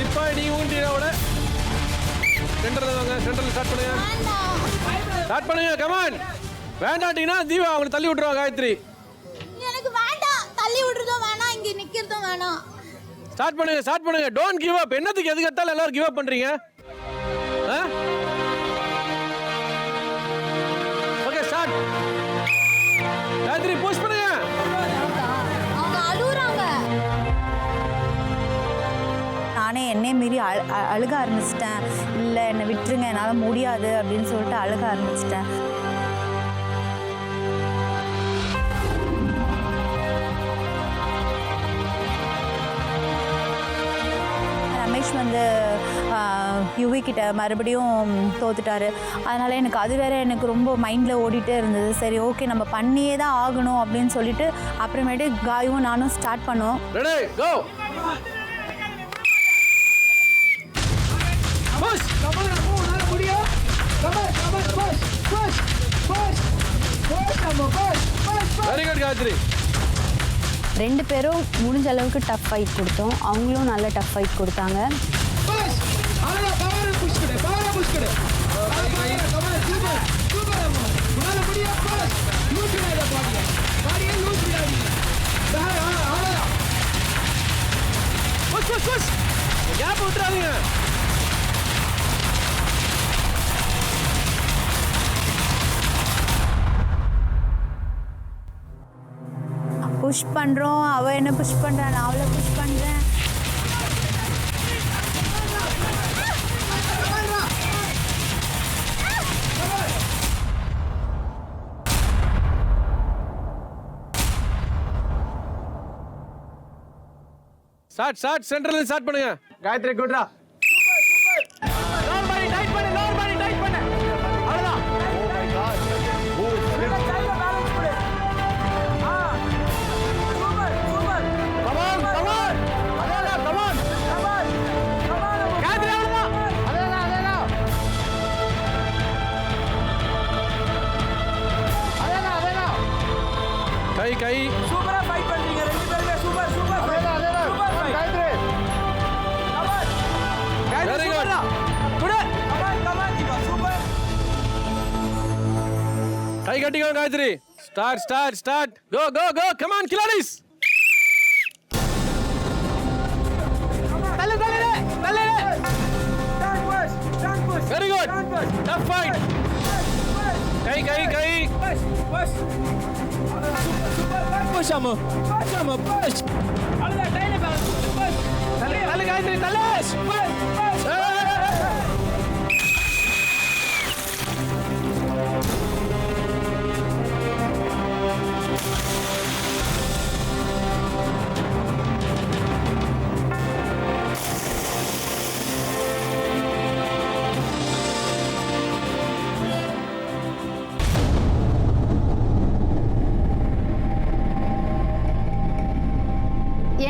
இப்போ நீ ஊண்டியோட சென்டரில் ஸ்டார்ட் பண்ணுங்க. கமான். வேண்டாட்டீங்கன்னா தீபா அவங்களை தள்ளி விட்டுருவா காயத்ரி. எனக்கு வேண்டாம், தள்ளி விடுறதும் வேணாம், இங்கே நிற்கிறதும் வேணாம். ஸ்டார்ட் பண்ணுங்க. Don't give up. என்னத்துக்கு எதுக்கு எடுத்தாலும் எல்லாரும் கிவ் அப் பண்றீங்க? Okay start. காயத்ரி புஷ் பண்ணுங்க. அவங்க அழுகுறாங்க. நானே என்னை மீறி அழுக ஆரம்பிச்சிட்டேன். இல்லை என்னை விட்டுருங்க, என்னால் முடியாது அப்படின்னு சொல்லிட்டு அழுக ஆரம்பிச்சிட்டேன். ரமேஷ் வந்து யுவி கிட்ட மறுபடியும் தோத்துட்டாரு. அதனால் எனக்கு அது வேற எனக்கு ரொம்ப மைண்டில் ஓடிட்டே இருந்தது. சரி ஓகே நம்ம பண்ணியே தான் ஆகணும் அப்படின்னு சொல்லிட்டு அப்புறமேட்டு காயும் நானும் ஸ்டார்ட் பண்ணோம். Ready go. Very good Gayathri. 2 பேரும் முடிஞ்ச அளவுக்கு டஃப் ஃபைட் கொடுத்தோம். அவங்களும் நல்ல டஃப் ஃபைட் கொடுத்தாங்க. கேப் விட்டுறாதீங்க. புஷ் பண்ணுறோம், அவள் என்ன புஷ் பண்ணுறான், நான் அவளை புஷ் பண்ணுறேன். ஸ்டார்ட் சென்டர்ல ஸ்டார்ட் பண்ணுங்க. காயத்ரி குட்ரா. கை சூப்பரா ஃபைட் பண்றீங்க 2 பேருமே. Super Gayathri. Very good. Come on Deepa. Super. கை கட்டிக்கோ Gayathri. Start. Go come on Khiladis. Very good. Tough fight. கை push amu push alga taile push talle gaitri talle push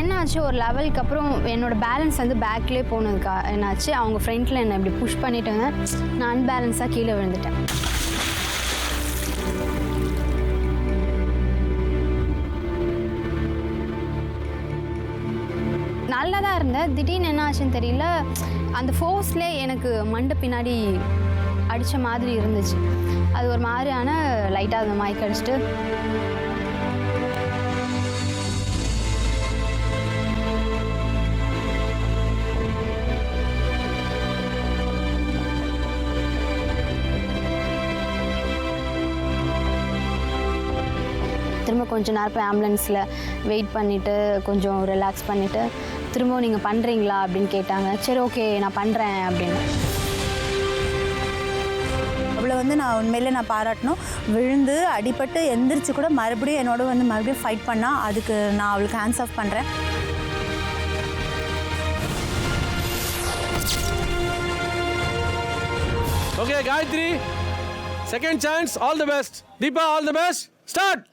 என்னாச்சு ஒரு லெவலுக்கு அப்புறம் என்னோட பேலன்ஸ் வந்து பேக்லேயே போனதுக்கா என்னாச்சு அவங்க ஃப்ரண்ட்டில் என்னை இப்படி புஷ் பண்ணிட்டாங்க. நான் அன்பேலன்ஸாக கீழே விழுந்துட்டேன். நல்லா தான் இருந்தேன். திடீர்னு என்ன ஆச்சுன்னு தெரியல, அந்த ஃபோர்ஸ்லேயே எனக்கு மண்டை பின்னாடி அடித்த மாதிரி இருந்துச்சு. அது ஒரு மாதிரியான லைட்டாக அந்த மயக்க அடிச்சுட்டு திரும்ப கொஞ்சம் நேரம் போய் ஆம்புலன்ஸில் வெயிட் பண்ணிவிட்டு கொஞ்சம் ரிலாக்ஸ் பண்ணிவிட்டு திரும்பவும் நீங்கள் பண்ணுறீங்களா அப்படின்னு கேட்டாங்க. சரி ஓகே நான் பண்ணுறேன் அப்படின்னு. அவளை வந்து நான் உண்மையிலே நான் பாராட்டணும். விழுந்து அடிபட்டு எந்திரிச்சு கூட மறுபடியும் என்னோட வந்து மறுபடியும் ஃபைட் பண்ணால் அதுக்கு நான் அவளுக்கு ஹேண்ட்ஸ் ஆஃப் பண்ணுறேன். Okay Gayathri, second chance, all the best. Deepa, all the best. Start.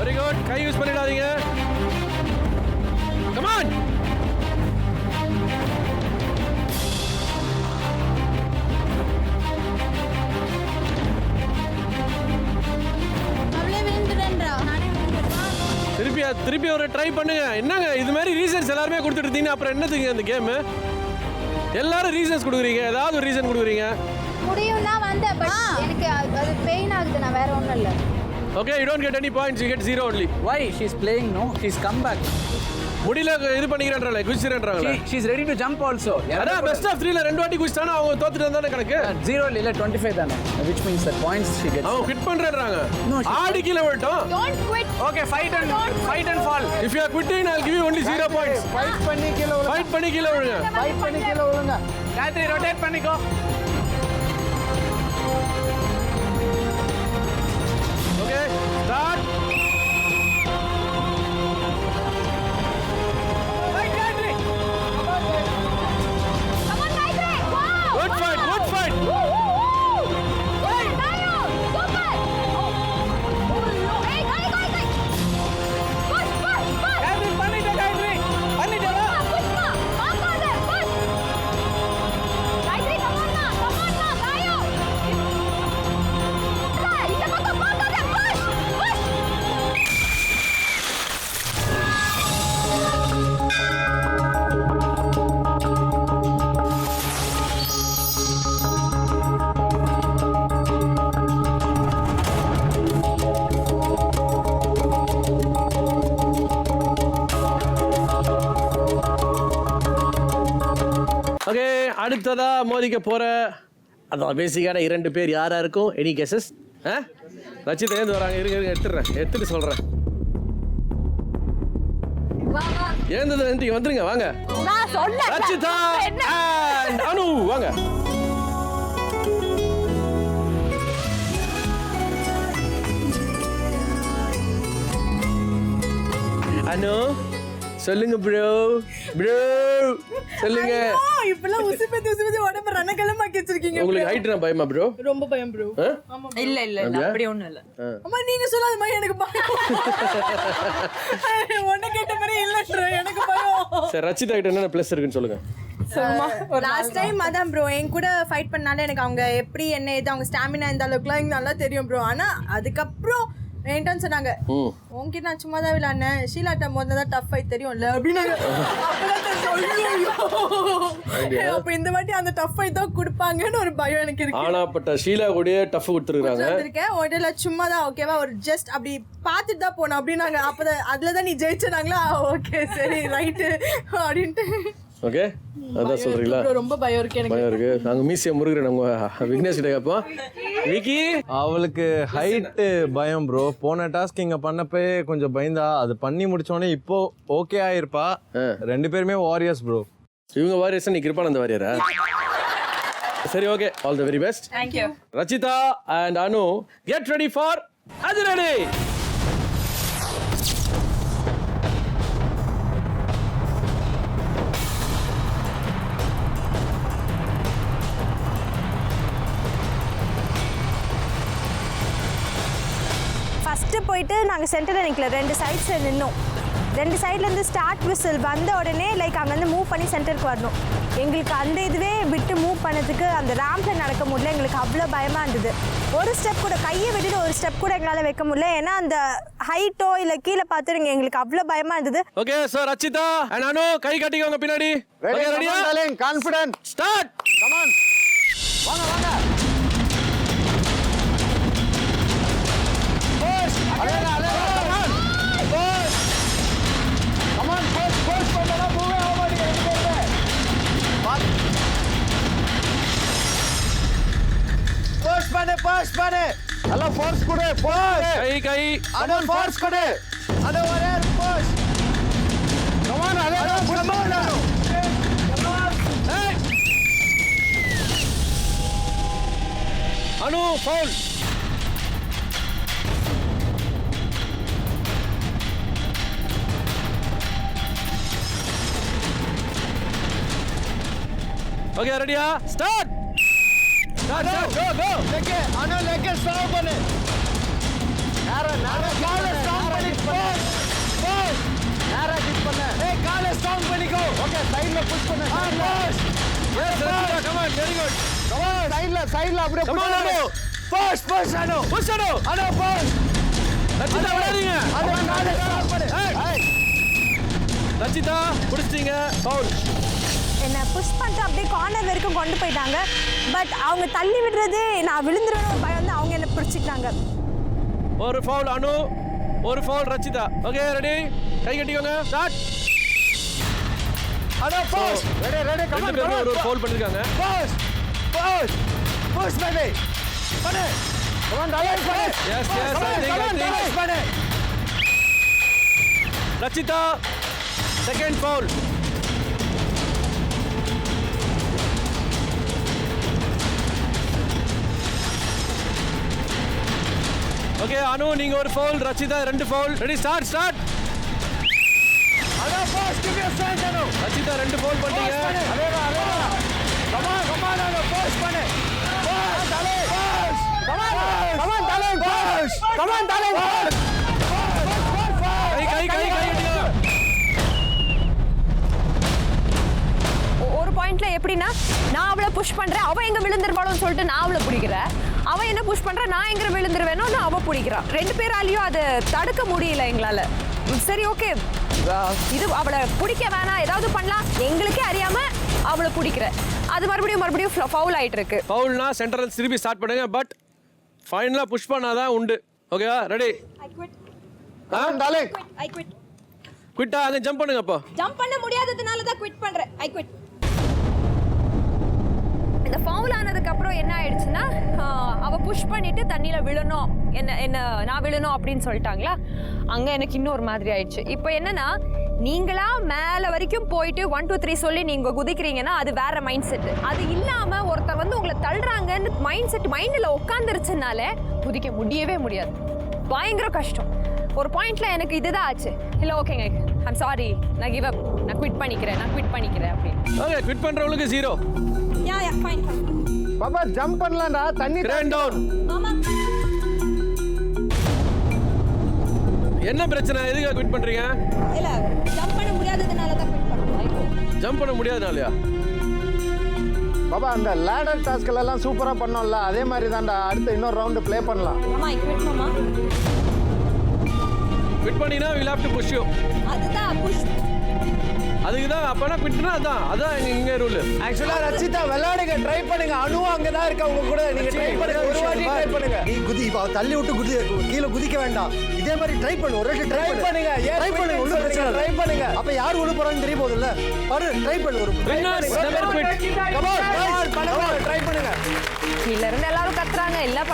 Very good. கை யூஸ் பண்ணிடாதீங்க. Come on. திருப்பி ஒரு ட்ரை பண்ணுங்க. என்னங்க இது மாதிரி ரீசன்ஸ் எல்லாருமே கொடுத்துட்டு இருந்தீங்கன்னா அப்புறம் என்னதுங்க இந்த கேம்? எல்லாரும் ரீசன்ஸ் கொடுக்குறீங்க, ஏதாவது ஒரு ரீசன் கொடுக்குறீங்க. முடியும் தான் வந்தேன், பட் எனக்கு அது பெயின் ஆகுது. நான் வேற ஒன்றும் இல்லை. Okay, you don't get any points, you get 0 only. Why? She's playing, no? She's come back. முடியல இது பண்ணிக்கிறேன்றாங்களே, குதிச்சிரேன்றாங்களே. She's ready to jump also. அதான் பெஸ்ட் ஆஃப் 3ல ரெண்டு வாட்டி குதிச்சானா அவங்க தோத்துட்டு வந்தானே கணக்கு. 0 இல்ல 25 தானே. Which means that points she gets. அவங்க quit பண்றேன்றாங்க. ஆடி கீழ விட்டோம். Don't quit. Okay, fight and fall. If you are quitting, I'll give you only 0 points. Fight பண்ணி கீழ விழுங்க. Fight பண்ணி கீழ விழுங்க. Fight பண்ணி கீழ விழுங்க. காயத்ரி rotate பண்ணிக்கோ. Okay, start. Good fight, good fight. Okay, அடுத்ததா மோதிக்க போற அதான் பேசிக்கான 2 பேர் யாரா இருக்கும்? Any guesses? ரச்சிதா ஏந்து வராங்க. இருங்க எடுத்துட்டு சொல்றேன். ஏந்தது வந்துருங்க, வாங்க. ரச்சிதா and அனு வாங்க. அனு சொல்லுங்க ப்ரோ சொல்லுங்க. இப்பலாம் உசுப்பேத்தி உடம்பு ரணகலமாக்கி வச்சிருக்கீங்க. உங்களுக்கு ஹைட்னா பயமா ப்ரோ? ரொம்ப பயம் ப்ரோ. இல்ல அப்படி ஒண்ணும் இல்ல. அம்மா நீங்க சொல்லாத மாதிரி எனக்கு பயம். ஒண்ணு கேட்ட மாதிரி இல்ல ப்ரோ, எனக்கு பயம். சரி, ரச்சிதா கிட்ட என்ன ப்ளஸ் இருக்குன்னு சொல்லுங்க. லாஸ்ட் டைம் அதான் ப்ரோ என் கூட ஃபைட் பண்ணாலே எனக்கு அவங்க எப்படி என்ன ஏது அவங்க ஸ்டாமினா இந்த அளவுக்குலாம் எனக்கு நல்லா தெரியும் ப்ரோ. ஆனா அதுக்கப்புறம் என்கிட்ட சொன்னாங்க, உன்கிட்ட நான் சும்மா தான் விளையாடினேன், ஷீலாட்ட முதல்ல தான் டஃப் ஃபைட் தெரியும்ல அப்படின்னு. அப்ப இந்த வாட்டி அந்த டஃப் ஃபைட் தான் கொடுப்பாங்கன்னு ஒரு பயம் எனக்கு இருக்கு. ஆனாப்பட்ட ஷீலா கூட டஃப் கொடுத்துருக்காங்க. உடல சும்மா தான் ஓகேவா, ஒரு ஜஸ்ட் அப்படி பார்த்துட்டு தான் போனோம் அப்படின்னாங்க. அப்பதான் அதுலதான் நீ ஜெயிச்சாங்களா? ஓகே சரி ரைட்டு அப்படின்ட்டு. ஓகே, அதான் சொல்றீங்களா? ரொம்ப பயம் இருக்கு எனக்கு. பயம் இருக்கு. நாங்க மீசிய முருகன் நம்ம விக்னேஷ் கிட்ட கேட்போம். விக்கி, அவளுக்கு ஹைட்டு பயம் ப்ரோ. போன டாஸ்க் இங்க பண்ணப்பே கொஞ்சம் பயந்தா, அது பண்ணி முடிச்சோடனே இப்போ ஓகே ஆயிருப்பா. 2 பேருமே வாரியர்ஸ் ப்ரோ. இவங்க வாரியர்ஸ், நீ கிருபானந்த வாரியரா? சரி, okay, all the very best. Thank you. Rachitha and Anu, get ready for அதிரடி. ஃபஸ்ட்டு போயிட்டு நாங்கள் சென்டரில் நிற்கல, 2 சைட்ஸில் நின்னோம். 2 சைட்லேருந்து ஸ்டார்ட் விசில் வந்த உடனே லைக் அங்கேருந்து மூவ் பண்ணி சென்டருக்கு வரணும். எங்களுக்கு அந்த இதுவே விட்டு மூவ் பண்ணதுக்கு அந்த ரேம்பில் நடக்க முடியல. எங்களுக்கு அவ்வளோ பயமாக இருந்தது. ஒரு ஸ்டெப் கூட கையை விட்டுட்டு ஒரு ஸ்டெப் கூட எங்களால் வைக்க முடியல. ஏன்னா அந்த ஹைட்டோ இல்லை கீழே பார்த்துருங்க எங்களுக்கு அவ்வளோ பயமாக இருந்தது. Okay sir, Rachitha and Anu கை கட்டிக்கோங்க பின்னாடி. ரெடியா? Confident start. கம் ஆன், வாங்க வாங்க. புஷ் அலேடா come on push. Come on push பண்ணா மூவே ஆக மாட்டீங்க. புஷ் பண்ணு நல்லா ஃபோர்ஸ் கொடு. புஷ் கை அனு ஃபோர்ஸ் கொடு. அனு ஒரே புஷ். கம் ஆன் அலேடா come on. Anu foul. Okay ரெடியா? Start. Start go go. Leg Anu leg stop பண்ணு. நேரா கால ஸ்டாப் பண்ணி புஷ் புஷ். நேரா கிக் பண்ணு. ஏய் கால ஸ்டாப் பண்ணிக்கோ. ஓகே சைடுல புஷ் பண்ணு. Push. Yes Rachitha come on, very good. Come on சைடுல அப்படியே come on Anu. Push push Anu push Anu. Anu push. Rachitha விடாதீங்க. அனு கால ஸ்டாப் பண்ணு. ஏய் ரச்சிதா புடிச்சிட்டீங்க, ஃபவுல். என்னை புஷ் பண்ணிட்டு அப்படியே கார்னர் வரைக்கும் கொண்டு போயிட்டாங்க. பட் அவங்க தள்ளி விடுறது நான் விழுந்துருவேன்னு ஒரு பயம் வந்து அவங்க என்னை பிடிச்சிக்கிட்டாங்க. ஒரு ஃபவுல் அனு, ஒரு ஃபவுல் ரச்சிதா. Okay ready? கை கட்டிக்கோங்க. Start. Anu push. Ready come on. ஒரு ஃபவுல் பண்ணிருக்காங்க. புஷ் புஷ் புஷ் பேபி பண்ணு. கம் ஆன் டாலர் பண்ணு. எஸ் எஸ் I think பண்ணு. Rachitha second foul. Okay Anu நீங்க ஒரு foul, Rachitha 2 foul. Ready start start. Anu push give you strength Anu. Rachitha 2 foul பண்ணீங்க. அலேடா கம் ஆன் அனு புஷ் பண்ணு. Push dollar push. Come on dollar push. Come on dollar push. கை கட்டிக்கோங்க. ஒரு பாயிண்ட்ல எப்படின்னா நான் அவளை புஷ் பண்றேன், அவ எங்க விழுந்துருப்பாளோன்னு சொல்லிட்டு நான் அவளை பிடிக்கிறேன். அவ என்ன புஷ் பண்றா, நான் எங்க விழுந்துருவேனோ அவ பிடிக்கிறா. 2 பேராலையும் அதை தடுக்க முடியல எங்களால. சரி ஓகே இது அவளை பிடிக்க வேணாம், ஏதாவது பண்ணலாம், எங்களுக்கே அறியாம அவளை பிடிக்கிற. அது மறுபடியும் ஃபவுல் ஆயிட்டு இருக்கு. ஃபவுல்னா சென்டரல் திருப்பி ஸ்டார்ட் பண்ணுங்க. பட் ஃபைனலா புஷ் பண்ணாதான் உண்டு. ஓகேவா? Ready? I quit. Dollar I quit. குவிட்டா அங்க ஜம்ப் பண்ணுங்க. அப்போ ஜம்ப் பண்ண முடியாததுனால தான் குவிட் பண்றேன். I quit. இந்த ஃபவுல் ஆனதுக்கு அப்புறம் என்ன ஆயிடுச்சுன்னா அவ புஷ் பண்ணிட்டு தண்ணியில விழணும், என்ன நான் விழணும் அப்படின்னு சொல்லிட்டாங்களா. அங்க எனக்கு இன்னொரு மாதிரி ஆயிடுச்சு. இப்போ என்னன்னா நீங்களா மேல வரைக்கும் போயிட்டு 1 2 3 சொல்லி நீங்க குதிக்கிறீங்கன்னா அது வேற மைண்ட் செட். அது இல்லாம ஒருத்தர் வந்து உங்களை தள்ளுறாங்கன்னு மைண்ட் செட் மைண்ட்ல உட்காந்துருச்சுனால குதிக்க முடியவே முடியாது. பயங்கர கஷ்டம். ஒரு பாயிண்ட்ல எனக்கு இதுதான் ஆச்சு. இல்ல ஓகேங்க ஐம் சாரி, நான் கிவ் அப், நான் குவிட் பண்ணிக்கிறேன் அப்படின்னு. ஓகே குவிட் பண்றவங்களுக்கு 0. Yeah fine. பாப்பா ஜம்ப் பண்ணலாம்டா. தண்ணி கிராண்ட் டவுன். ஆமா. என்ன பிரச்சனை? எதுக்கு குவிட் பண்றீங்க? இல்ல ஜம்ப் பண்ண முடியாததுனால தான் குவிட் பண்றேன். ஜம்ப் பண்ண முடியாதனாலயா? பாபா அந்த லேடர் டாஸ்க்ல எல்லாம் சூப்பரா பண்ணோம்ல, அதே மாதிரி தான்டா அடுத்து இன்னொரு ரவுண்ட் ப்ளே பண்ணலாம். மாமா I quit மாமா. குவிட் பண்ணினா we will have to push you. அதுதான் புஷ். அதுக்கு தான் அப்பனா குவிட்னா அதான் இங்க ரூல். ஆக்சுவலா ரச்சிதா விளையாடுங்க, ட்ரை பண்ணுங்க. அனு அங்க தான் இருக்க உங்க கூட. நீங்க ட்ரை பண்ணுங்க, ஒரு வாட்டி ட்ரை பண்ணுங்க. நீ குதி தள்ளி விட்டு கீழ குதிக்க வேண்டாம். இதே மாதிரி ட்ரை பண்ணு, ஒரு வாட்டி ட்ரை பண்ணுங்க. ட்ரை பண்ணுங்க, ஒண்ணும் பிரச்சனை இல்ல. ட்ரை பண்ணுங்க. அப்ப யார் உள்ள போறான்னு தெரிய போகுதுல்ல. பாரு ட்ரை பண்ணு. ஒரு Winners never quit. Come on பண்ணுங்க, ட்ரை பண்ணுங்க. கீழ இருந்து எல்லாரும் கத்துறாங்க, எல்லாம்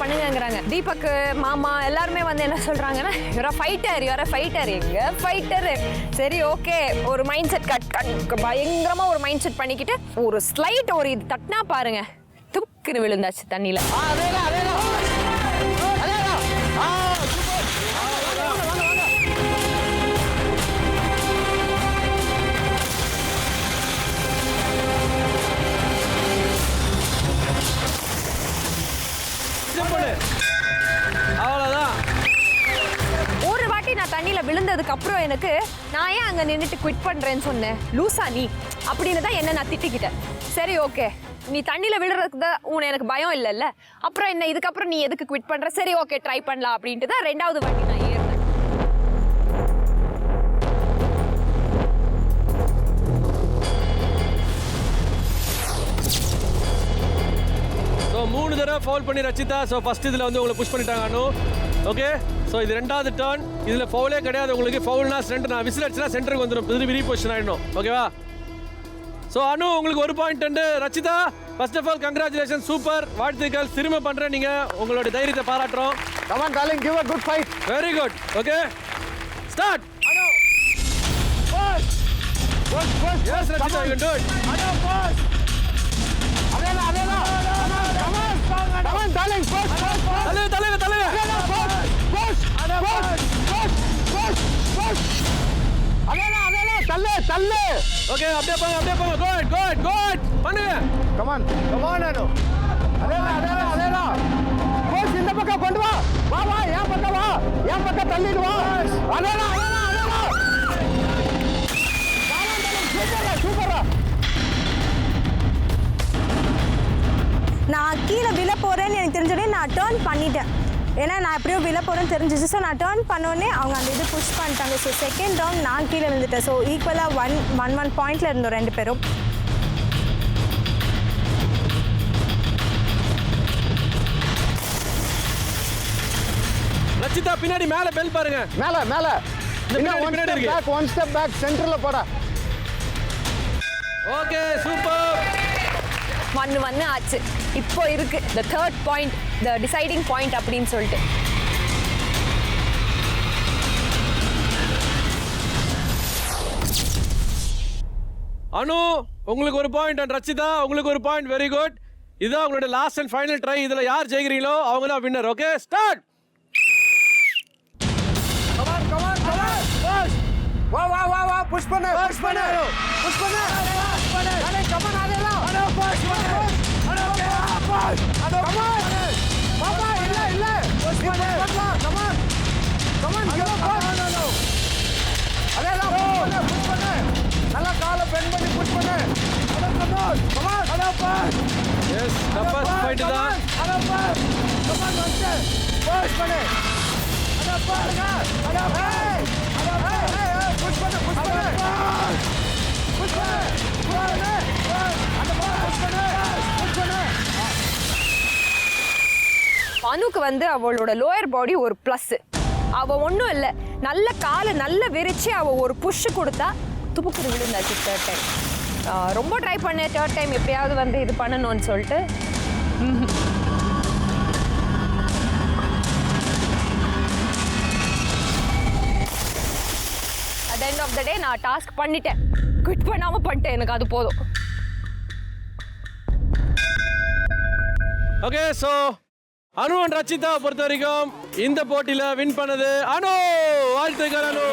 பண்ணுங்கங்கறாங்க. தீபக் மாமா எல்லாருமே வந்து என்ன சொல்றாங்கன்னா யூஆர் a ஃபைட்டர். எங்க ஃபைட்டர்? சரி ஓகே, ஒரு மைண்ட் செட் பயங்கரமா ஒரு மைண்ட் செட் பண்ணிக்கிட்டு ஒரு ஸ்லைட் ஒரு இது தட்டினா பாருங்க துக்குன்னு விழுந்தாச்சு தண்ணியில. அவ்வளவுதான். ஒரு வாட்டி நான் தண்ணியில விழுந்ததுக்கு அப்புறம் எனக்கு நான் ஏன் அங்க நின்னுட்டு குவிட் பண்றேன்னு சொன்னேன். லூசா நீ அப்படின்னு தான் என்ன நான் திட்டிக்கிட்டேன். சரி ஓகே, நீ தண்ணியில் விழுறதுக்கு தான் எனக்கு பயம் இல்லைல்ல, அப்புறம் என்ன இதுக்கப்புறம் நீ எதுக்கு குவிட் பண்ணுற, சரி ஓகே ட்ரை பண்ணலாம் அப்படின்ட்டு தான் 2வது வாட்டி நான் ஏறினேன். ஸோ 3 தடவை ஃபவுல் பண்ணி ரச்சிதா. ஸோ ஃபர்ஸ்ட் இதில் வந்து உங்களை புஷ் பண்ணிட்டாங்க அனு. ஓகே, ஸோ இது 2வது டர்ன். இதில் ஃபவுலே கிடையாது உங்களுக்கு. ஃபவுல்னா சென்டர், நான் விசில் அடிச்சுனா சென்டருக்கு வந்துடும், திரும்பி ரீபொசிஷன் ஆகிடணும். ஓகேவா? ஸோ அனு உங்களுக்கு 1 point and Rachitha first of all congratulation, super, வாழ்த்துக்கள். திரும்ப பண்ணுறேன், நீங்கள் உங்களுடைய தைரியத்தை பாராட்டுறோம். Come on darling, give a good fight. Very good. Okay, start. Anu, push. Yes Rachitha, you can do it. Anu, push. Adela. Come on darling, push. தலை. Push. Adela, தள்ளு. Okay, அப்படியே போங்க. குட். பண்ணுங்க. Come on Anu. Adela. Push, இந்த பக்கம் கொண்டு வா. வா, என் பக்கம் தள்ளிடு வா. Adela. சூப்பரா. நான் கீழே விழ போகிறேன்னு எனக்கு தெரிஞ்சோடனே நான் டேர்ன் பண்ணிட்டேன். ஏன்னா நான் எப்படியோ விழ போகிறேன்னு தெரிஞ்சிச்சு. ஸோ நான் டேர்ன் பண்ணோடனே அவங்க அந்த இது புஷ் பண்ணிட்டாங்க. ஸோ செகண்ட் ரவுண்ட் நான் கீழே விழுந்துட்டேன். ஸோ ஈக்குவலாக 1 பாயிண்டில் இருந்தோம் 2 பேரும். ரச்சிதா பின்னாடி மேலே பெல் பாருங்க. மேலே பின்னாடி இருக்கு. ஒன் ஸ்டெப் பேக் சென்டரில் போடா. Okay, super. 1 ஆச்சு. இப்போ இருக்கு the 3rd point, the deciding point அப்படின்னு சொல்லிட்டு. அனு உங்களுக்கு 1 பாயிண்ட் அண்ட் ரச்சிதா உங்களுக்கு 1 பாயிண்ட். Very good. இதுதான் உங்களுடைய லாஸ்ட் அண்ட் ஃபைனல் ட்ரை. இதில் யார் ஜெயிக்கிறீங்களோ அவங்க தான் winner. Okay, start. Come on. Push. வா. புஷ் பண்ணு. Dale, come on Adela. Push. Come on. Baba இல்ல. Push பண்ணு. Come on. Give up. Adela, push பண்ணு. நல்லா காலை பெண்ட் பண்ணி புஷ் பண்ணு. Come on. Push. Yes, first point தான். Come on, push பண்ணு. அனுக்கு வந்து அவளோட லோயர் பாடி ஒரு ப்ளஸ். அவள் ஒன்றும் இல்லை, நல்ல காலை நல்ல விரிச்சு அவள் ஒரு புஷ் கொடுத்தா துப்புக்குடி விழுந்தாச்சு 3rd டைம். ரொம்ப ட்ரை பண்ணேன் 3rd டைம் எப்படியாவது வந்து இது பண்ணணும்னு சொல்லிட்டு. at the end of the day நான் டாஸ்க் பண்ணிட்டேன், குவிட் பண்ணாமல் பண்ணிட்டேன், எனக்கு அது போதும். Okay, so Anu and Rachitha பொறுத்த வரைக்கும் இந்த போட்டியில் வின் பண்ணது அனு. வாழ்த்துக்கள் அனு.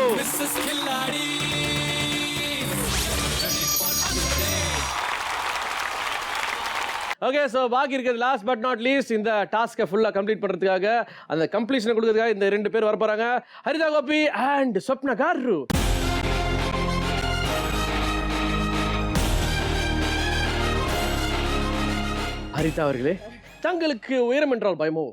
ஓகே, ஸோ பாக்கி இருக்கிறது லாஸ்ட் பட் நாட் லீஸ்ட் இந்த டாஸ்க்கை ஃபுல்லாக கம்ப்ளீட் பண்ணுறதுக்காக, அந்த கம்ப்ளீஷனை கொடுக்கறதுக்காக இந்த 2 பேர் வர போகிறாங்க, ஹரிதா கோபி அண்ட் ஸ்வப்னா காரு. ஹரிதா அவர்களே, தங்களுக்கு உயரம் என்றால் பயமோ?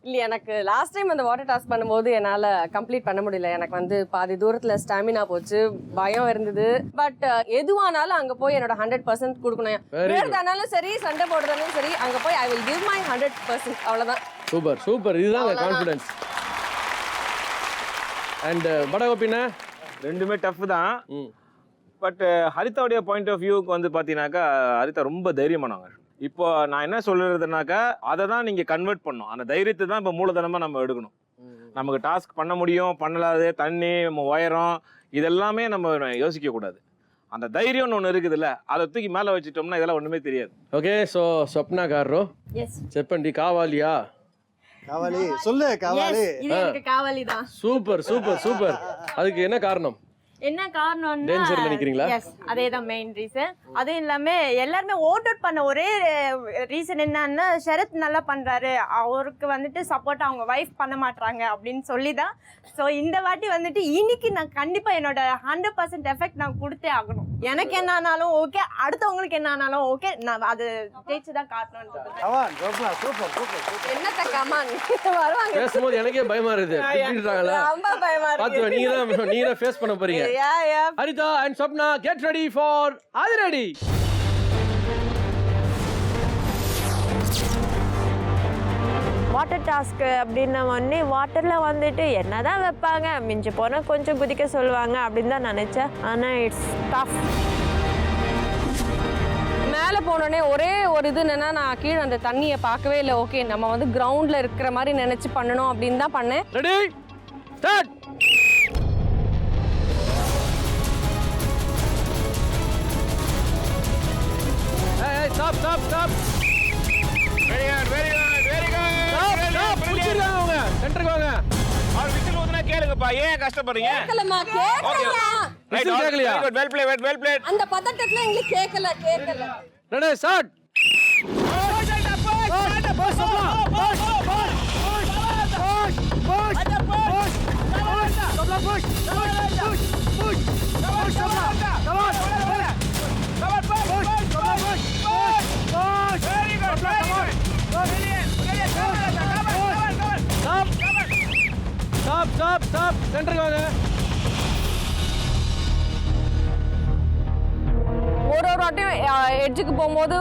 இல்லை, எனக்கு லாஸ்ட் டைம் அந்த வாட்டர் டாஸ்க் பண்ணும்போது என்னால் கம்ப்ளீட் பண்ண முடியல. எனக்கு வந்து பாதி தூரத்தில் ஸ்டாமினா போச்சு, பயம் இருந்தது. பட் எதுவானாலும் அங்கே போய் என்னோட 100% கொடுக்கணும். வேறுதானாலும் சரி, சண்டை போடுறதாலும் சரி, அங்கே போய் ஐ வில் கிவ் மை 100%. அவ்வளோதான். சூப்பர். இதுதான் கான்ஃபிடன்ஸ். அண்ட் படகோப்பின 2மே டஃப் தான். பட் ஹரிதாவுடைய பாயிண்ட் ஆஃப் வியூக்கு வந்து பார்த்தீங்கன்னாக்கா, ஹரிதா ரொம்ப தைரியமானவங்க. இப்போ நான் என்ன சொல்றதுனாக்கா, அதை தான் நீங்கள் கன்வெர்ட் பண்ணணும். அந்த தைரியத்தை தான் இப்போ மூலதனமாக நம்ம எடுக்கணும். நமக்கு டாஸ்க் பண்ண முடியும், பண்ணலாது, தண்ணி, நம்ம உயரம், இதெல்லாமே நம்ம யோசிக்கக்கூடாது. அந்த தைரியம்னு ஒன்று இருக்குதுல்ல, அதை தூக்கி மேலே வச்சுட்டோம்னா இதெல்லாம் ஒன்றுமே தெரியாது. ஓகே, ஸோ ஸ்வப்னா காரு చెప్పండి కావాలియా? காவாலி சொல்லு. காவாலி இது எனக்கு காவாலி தான். சூப்பர். அதுக்கு என்ன காரணம்? என்ன காரணம்னா டேஞ்சர்ல நிக்கிறீங்களா? எஸ், அதேதான் மெயின் ரீசன். அதுவும் இல்லாம எல்லாருமே ஓட் அவுட் பண்ண ஒரே ரீசன் என்னன்னா, ஷரத் நல்லா பண்றாரு, அவருக்கு வந்துட்டு சப்போர்ட் அவங்க வைஃப் பண்ண மாட்டாங்க அப்படின்னு சொல்லி தான். ஸோ இந்த வாட்டி வந்துட்டு இன்னைக்கு நான் கண்டிப்பா என்னோட 100% எஃபெக்ட் நான் கொடுத்தே ஆகணும். எனக்கு என்ன ஆனாலும் ஓகே, அடுத்தவங்களுக்கு என்ன ஆனாலும் ஓகே, நான் அது ஜெயிச்சு தான் காட்டணும்ன்றது. என்னத்த கமான் வருவாங்க பேசும்போது எனக்கே பயமா இருக்குது. திட்டிட்டாங்களா? ரொம்ப பயமா பாத்து இருக்கு. நீங்க தான் ஃபேஸ் பண்ண போறீங்க. Haritha and Swapna get ready for அதிரடி. வாட்டர் டாஸ்க் அப்படின்ன உடனே வாட்டரில் வந்துட்டு என்ன தான் வைப்பாங்க, மிஞ்சி போனால் கொஞ்சம் குதிக்க சொல்லுவாங்க அப்படின்னு தான் நினச்சேன். ஆனால் இட்ஸ் டஃப். மேலே போனோடனே ஒரே ஒரு இது என்னன்னா, நான் கீழே அந்த தண்ணியை பார்க்கவே இல்லை. ஓகே நம்ம வந்து கிரவுண்டில் இருக்கிற மாதிரி நினச்சி பண்ணணும் அப்படின்னு தான் பண்ணேன். Ready start. Stop stop stop. Very good very good very good. புடிச்சிருக்காங்க அவங்க. சென்டருக்கு வாங்க. அவர் விசில் ஊதுனா கேளுங்கப்பா. ஏன் கஷ்டப்படுறீங்க? கேட்கலமா கேட்கல. ரைட் கேட்கலையா? Very good. Well play well play. அந்த பதட்டத்துல எங்களுக்கு கேட்கல. Ready start. Stop stop stop. சென்டருக்கு வாங்க. ஒரு வாட்டியும் எட்ஜுக்கு போகும்போது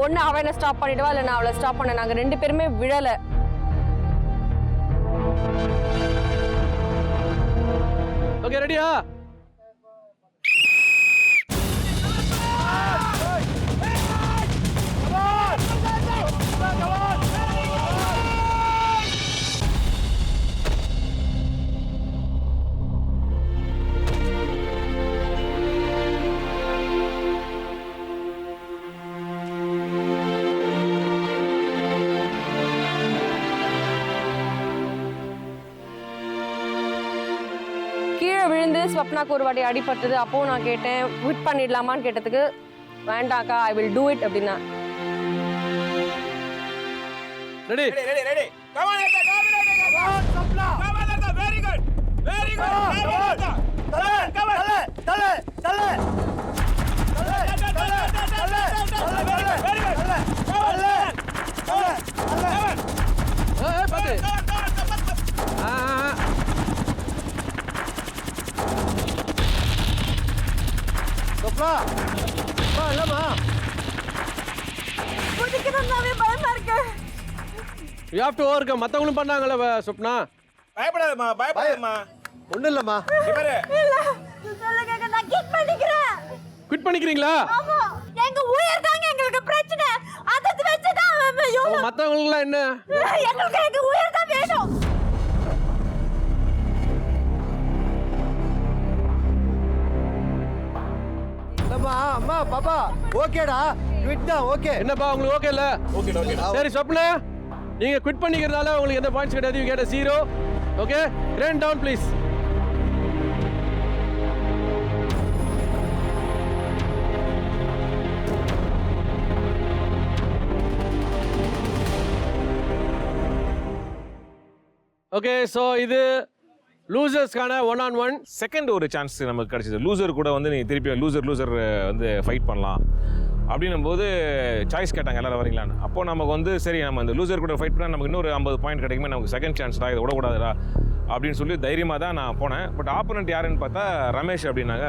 ஒன்று அவனை ஸ்டாப் பண்ணிடுவா, இல்லை நான் அவளை ஸ்டாப் பண்ண. நாங்கள் 2 பேருமே விழலை. ஓகே ரெடியா? கீழே விழுந்து ஸ்வப்னாக்கு ஒரு வாட்டி அடிபட்டது. அப்போது நான் கேட்டேன் குவிட் பண்ணிடலாமான்னு கேட்டதுக்கு வேண்டாக்கா ஐ வில் டூ இட் அப்படின்னா. Ready ready ready. Come on come on சப்ளா. Come on very good very good. தல தல தல தல யூ ஹேவ் டு ஓவர்கம். மத்தவங்களும் பண்ணாங்கல சுப்னா. பயப்படாதம்மா பயப்படாதம்மா. ஒண்ணும் இல்லம்மா. இவரே நான் கிட் பண்ணிக்கிறேன். குவிட் பண்ணிக்கிறீங்களா? ஆமா. எங்க உயிர் தாங்க எங்களுக்கு பிரச்சனை. அத வெச்சு தான் மத்தவங்களுக்கு என்ன? எங்களுக்கு எங்க உயிர் தான் வேணும். அம்மா அம்மா பாப்பா ஓகேடா. குவிட் தான் ஓகே. என்னப்பா உங்களுக்கு ஓகே இல்ல? Okay okay. சரி ஸ்வப்னா, நீங்க குவிட் பண்ணிக்கிறதால உங்களுக்கு எந்த பாயிண்ட்ஸ் கிடையாது. You get a 0. Okay crane down please. Okay so இது லூசர்ஸ்க்கான 1-on-1. செகண்ட் ஒரு சான்ஸ் நமக்கு கிடைச்சது. லூசர் கூட வந்து நீ திருப்பி லூசர் வந்து ஃபைட் பண்ணலாம் அப்படின்னும் போது சாய்ஸ் கேட்டாங்க எல்லாரும் வரீங்களான்னு. அப்போது நமக்கு வந்து சரி நம்ம இந்த லூசர் கூட ஃபைட் பண்ணால் நமக்கு இன்னொரு 50 பாயிண்ட் கிடைக்குமே, நமக்கு செகண்ட் சான்ஸ் தான், இதை விடக்கூடாதுடா அப்படின்னு சொல்லி தைரியமாக தான் நான் போனேன். பட் ஆப்போனண்ட் யாருன்னு பார்த்தா ரமேஷ் அப்படின்னாங்க.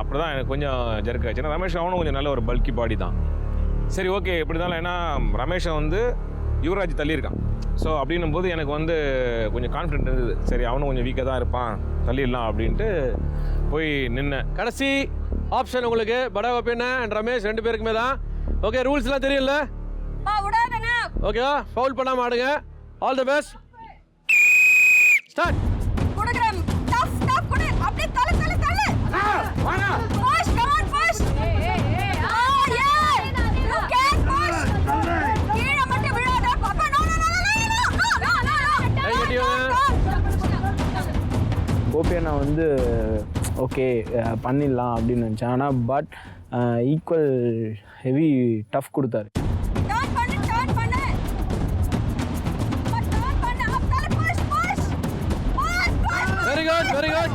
அப்படி தான் எனக்கு கொஞ்சம் ஜெர்க் ஆச்சு. ஏன்னா ரமேஷ் அவனும் கொஞ்சம் நல்ல ஒரு பல்கி பாடி தான். சரி ஓகே இப்படி தான். ஏன்னா ரமேஷை வந்து யுவராஜ் தள்ளியிருக்கான். ஸோ அப்படின்னும் போது எனக்கு வந்து கொஞ்சம் கான்ஃபிடென்ட் இருந்தது. சரி அவனும் கொஞ்சம் வீக்காக தான் இருப்பான், தள்ளிடலாம் அப்படின்ட்டு போய் நின்னேன். கடைசி ஆப்ஷன் உங்களுக்கு படா கோபியண்ணா அண்ட் ரமேஷ் 2 பேருக்குமே தான். ஓகே ரூல்ஸ்லாம் தெரியும்ல? ஓகேவா? ஃபவுல் பண்ணாமல் ஆடுங்க. All the best. ஸ்டார்ட். குடுக்குறேன். டஃப் டஃப் குடு. அப்படியே தல தல தல. வாங்க. Push come on push. You can push. கீழ மட்டும் விழாத. பாப்பா நோ நோ நோ. கோபியண்ணா வந்து ஓகே பண்ணிடலாம் அப்படின்னு நினச்சேன். ஆனால் பட் ஈக்குவல் ஹெவி டஃப் கொடுத்தாரு. Very good very good.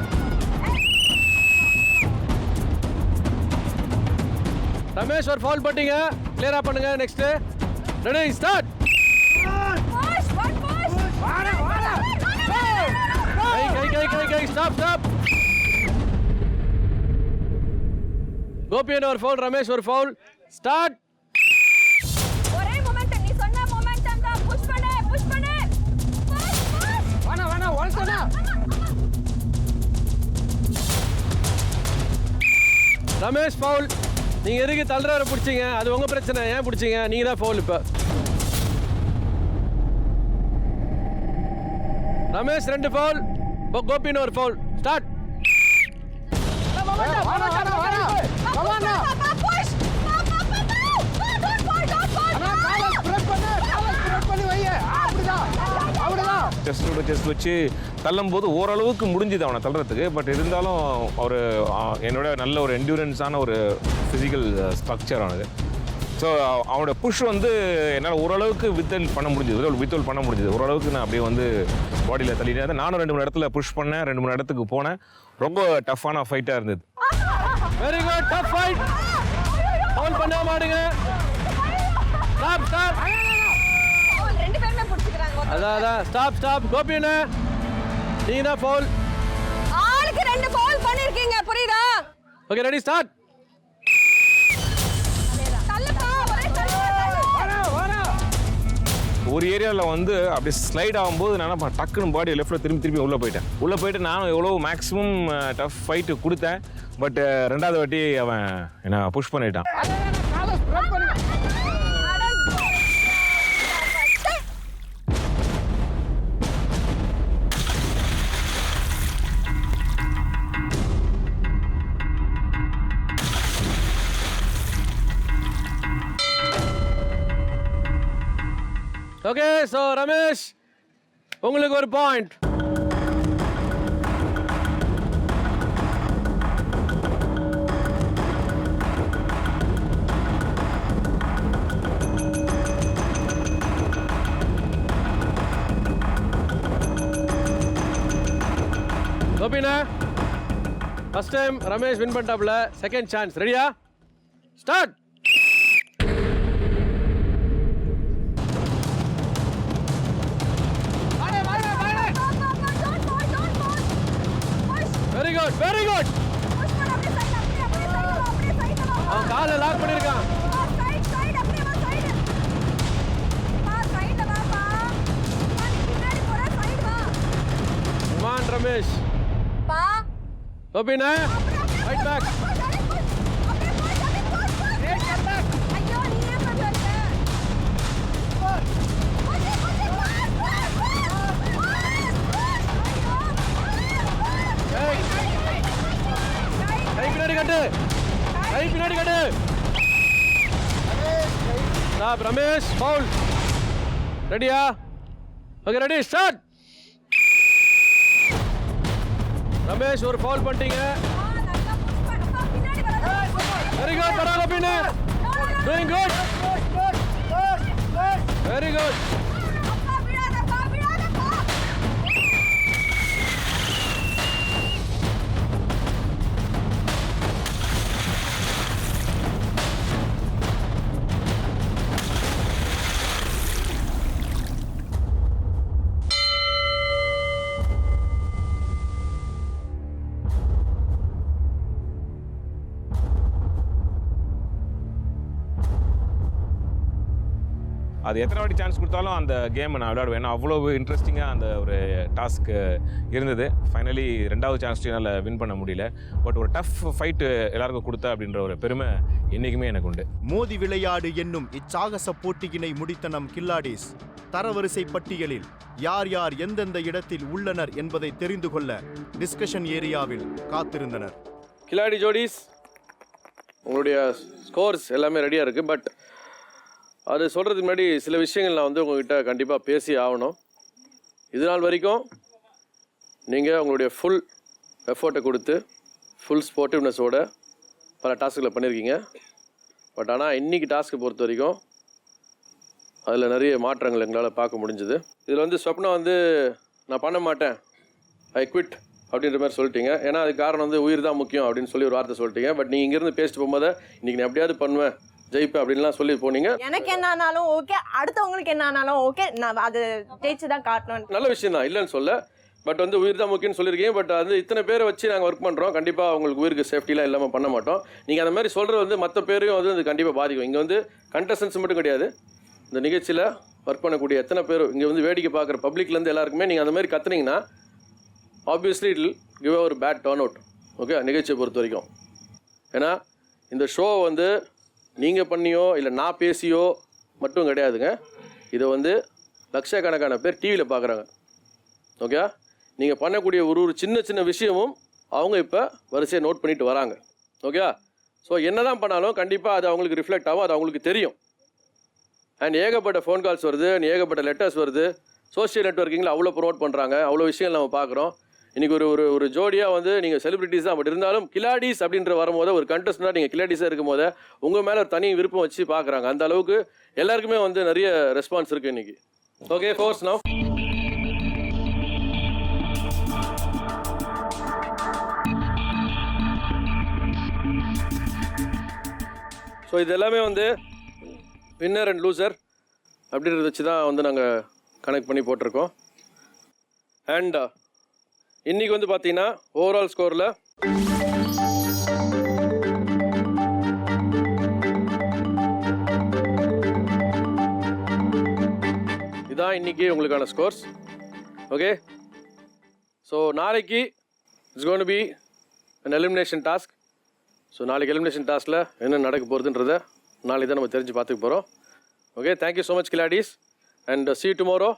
Ramesh ஒரு ஃபவுல் பண்ணிட்டீங்க, கிளியரா பண்ணுங்க. Next ready start. கை ஸ்டாப். கோபியன் ஒரு ஃபவுல், ரமேஷ் ஒரு ஃபவுல். ஸ்டார்ட். ஒரே மொமெண்டம், நீ சொன்ன மொமெண்டம் தான். புஷ் பண்ணு. வானா ஒன்சனா. ரமேஷ் ஃபவுல். நீங்க எதுக்கு தள்ளுறவரை பிடிச்சீங்க? அது உங்க பிரச்சனை. ஏன் பிடிச்சீங்க? நீங்க தான் ஃபவுல். இப்ப ரமேஷ் 2 ஃபவுல், கோபின் ஒரு ஃபவுல். ஸ்டார்ட். செஸ்ட் வச்சு தள்ளும் போது ஓரளவுக்கு முடிஞ்சுது அவனை தள்ளுறதுக்கு. பட் இருந்தாலும் அவர் என்னோட நல்ல ஒரு என்டூரன்ஸான ஒரு ஃபிசிக்கல் ஸ்ட்ரக்சர் ஆனது. ஸோ அவனோட புஷ் வந்து என்னால் ஓரளவுக்கு வித்தல் பண்ண முடிஞ்சுது. ஓரளவுக்கு நான் அப்படியே வந்து பாடியில் தள்ளிட்டேன். நானும் 2-3 இடத்துல புஷ் பண்ணேன், 2-3 இடத்துக்கு போனேன். ரொம்ப டஃப்பான ஃபைட்டாக இருந்தது. Very good, tough fight. Foul பண்ண மாட்டீங்க. ஸ்டாப். ரெண்டு பேருமே புடிச்சுக்கறாங்க. அதான் ஸ்டாப். கோபியண்ணே நீங்க தான் ஃபவுல். ஆளுக்கு 2 ஃபவுல் பண்ணிருக்கீங்க, புரியுதா? Okay ready start. ஒரு ஏரியாவில் வந்து அப்படி ஸ்லைட் ஆகும்போது நான் டக்குன்னு பாடி லெஃப்ட்டில் திரும்பி உள்ளே போயிட்டு நானும் எவ்வளோ மேக்ஸிமம் டஃப் ஃபைட்டு கொடுத்தேன். பட் 2வது வாட்டி அவன் என்ன புஷ் பண்ணிட்டான். ஓகே ஸோ ரமேஷ் உங்களுக்கு ஒரு பாயிண்ட். கோபினா ஃபர்ஸ்ட் டைம் ரமேஷ் வின் பண்ணிட்டாப்ல. Second chance. ரெடியா? ஸ்டார்ட். Very good. அவன் காலை லாக் பண்ணிருக்கான். Come on Ramesh. கோபினா ரைட் பேக். கை பின்னாடி கட்டு. ஸ்டாப். ரமேஷ் ஃபவுல். ரெடியா? Okay ready start. ரமேஷ் ஒரு ஃபவுல் பண்ணிட்டீங்க. Very good. பரவாயில்ல பின்ன. Doing good. Very good. அது எத்தனை வாட்டி சான்ஸ் கொடுத்தாலும் அந்த கேமை நான் விளையாடுவேன். ஏன்னா அவ்வளோ இன்ட்ரெஸ்டிங்காக அந்த ஒரு டாஸ்க்கு இருந்தது. ஃபைனலி 2வது சான்ஸ் என்னால் வின் பண்ண முடியல. பட் ஒரு டஃப் ஃபைட்டு எல்லாருக்கும் கொடுத்தா அப்படின்ற ஒரு பெருமை என்றைக்குமே எனக்கு உண்டு. மோதி விளையாடு என்னும் இச்சாகச போட்டியினை முடித்த நம் கில்லாடிஸ் தரவரிசை பட்டியலில் யார் யார் எந்தெந்த இடத்தில் உள்ளனர் என்பதை தெரிந்து கொள்ள டிஸ்கஷன் ஏரியாவில் காத்திருந்தனர். கில்லாடி ஜோடிஸ் உங்களுடைய ஸ்கோர்ஸ் எல்லாமே ரெடியாக இருக்குது. பட் அது சொல்கிறதுக்கு முன்னாடி சில விஷயங்கள் நான் வந்து உங்கள்கிட்ட கண்டிப்பாக பேசி ஆகணும். இது நாள் வரைக்கும் நீங்கள் உங்களுடைய ஃபுல் எஃபோர்ட்டை கொடுத்து ஃபுல் ஸ்போர்ட்டிவ்னஸோட பல டாஸ்க்குகளை பண்ணியிருக்கீங்க. பட் ஆனால் இன்றைக்கி டாஸ்க்கு பொறுத்த வரைக்கும் அதில் நிறைய மாற்றங்கள் எங்களால் பார்க்க முடிஞ்சுது. இதில் வந்து ஸ்வப்னா வந்து நான் பண்ண மாட்டேன், ஐ குவிட் அப்படின்ற மாதிரி சொல்லிட்டீங்க. ஏன்னா அதுக்கு காரணம் வந்து உயிர் தான் முக்கியம் அப்படின்னு சொல்லி ஒரு வார்த்தை சொல்லிட்டீங்க. பட் நீங்கள் இங்கேருந்து பேசிட்டு போகும்போது இன்றைக்கி நான் எப்படியாவது பண்ணுவேன் ஜெயிப்பேன் அப்படின்லாம் சொல்லி போனீங்க. எனக்கு என்ன ஆனாலும் ஓகே, அடுத்தவங்களுக்கு என்ன ஆனாலும் ஓகே, நான் அது ஜெயிச்சு தான் காட்டணும். நல்ல விஷயம் தான், இல்லைன்னு சொல்ல. பட் வந்து உயிர் தான் முக்கியம்னு சொல்லியிருக்கீங்க. பட் அது இத்தனை பேரை வச்சு நாங்கள் ஒர்க் பண்ணுறோம். கண்டிப்பாக உங்களுக்கு உயிருக்கு சேஃப்டிலாம் இல்லாமல் பண்ண மாட்டோம். நீங்கள் அந்த மாதிரி சொல்கிறது வந்து மற்ற பேரையும் வந்து அது கண்டிப்பாக பாதிக்கும். இங்கே வந்து கண்டஸ்டன்ஸ் மட்டும் கிடையாது, இந்த நிகழ்ச்சியில் ஒர்க் பண்ணக்கூடிய எத்தனை பேரும் இங்கே வந்து வேடிக்கை பார்க்குற பப்ளிக்லேருந்து எல்லாருக்குமே நீங்கள் அந்த மாதிரி கத்துனீங்கன்னா ஆப்வியஸ்லி இட் கிவ் ஒரு பேட் டர்ன் அவுட். ஓகே, நிகழ்ச்சியை பொறுத்த வரைக்கும். ஏன்னா இந்த ஷோ வந்து நீங்கள் பண்ணியோ இல்லை நான் பேசியோ மட்டும் கிடையாதுங்க. இதை வந்து லட்சக்கணக்கான பேர் டிவியில் பார்க்குறாங்க. ஓகே, நீங்கள் பண்ணக்கூடிய ஒரு சின்ன சின்ன விஷயமும் அவங்க இப்போ வரிசையை நோட் பண்ணிட்டு வராங்க. ஓகே, ஸோ என்ன தான் பண்ணாலும் கண்டிப்பாக அது அவங்களுக்கு ரிஃப்ளெக்ட் ஆகும், அது அவங்களுக்கு தெரியும். அண்ட் ஏகப்பட்ட ஃபோன் கால்ஸ் வருது, ஏகப்பட்ட லெட்டர்ஸ் வருது, சோஷியல் நெட்வொர்க்கிங்கில் அவ்வளோ ப்ரொமோட் பண்ணுறாங்க, அவ்வளோ விஷயம் நம்ம பார்க்குறோம். இன்றைக்கி ஒரு ஜோடியாக வந்து நீங்கள் செலிபிரிட்டிஸ் தான், பட் இருந்தாலும் கிலாடிஸ் அப்படின்ற வரும்போது ஒரு கண்டஸ்டண்டாக நீங்கள் கிலாடிஸாக இருக்கும் போது உங்கள் மேலே ஒரு தனி விருப்பம் வச்சு பார்க்குறாங்க. அந்த அளவுக்கு எல்லாருக்குமே வந்து நிறைய ரெஸ்பான்ஸ் இருக்குது இன்றைக்கி. Okay, force now. ஸோ இது எல்லாமே வந்து வின்னர் அண்ட் லூசர் அப்படின்றத வச்சு தான் வந்து நாங்கள் கனெக்ட் பண்ணி போட்டிருக்கோம். அண்ட் இன்றைக்கி வந்து பார்த்தீங்கன்னா ஓவரால் ஸ்கோரில் இதான் இன்றைக்கி உங்களுக்கான ஸ்கோர்ஸ். ஓகே, ஸோ நாளைக்கு it's gonna be an elimination task. So நாளைக்கு எலிமினேஷன் டாஸ்கில் என்ன நடக்க போகிறதுன்றதை நாளைக்கு தான் நம்ம தெரிஞ்சு பார்த்துக்க போகிறோம். Okay, thank you so much Khiladis and see you tomorrow.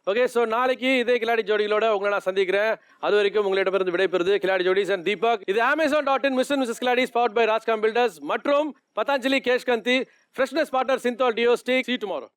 Okay, so நாளைக்கு இதே கிலாடி ஜோடிகளோட உங்களை நான் சந்திக்கிறேன். அது வரைக்கும் உங்களிடமிருந்து விடைபெறுது கிலாடி ஜோடிஸ் அண்ட் தீபக். இது Amazon.in Mr. and Mrs. Kiladis powered by Rajcom Builders மற்றும் Patanjali Keshkanti freshness partner Cinthol deo stick. See you tomorrow.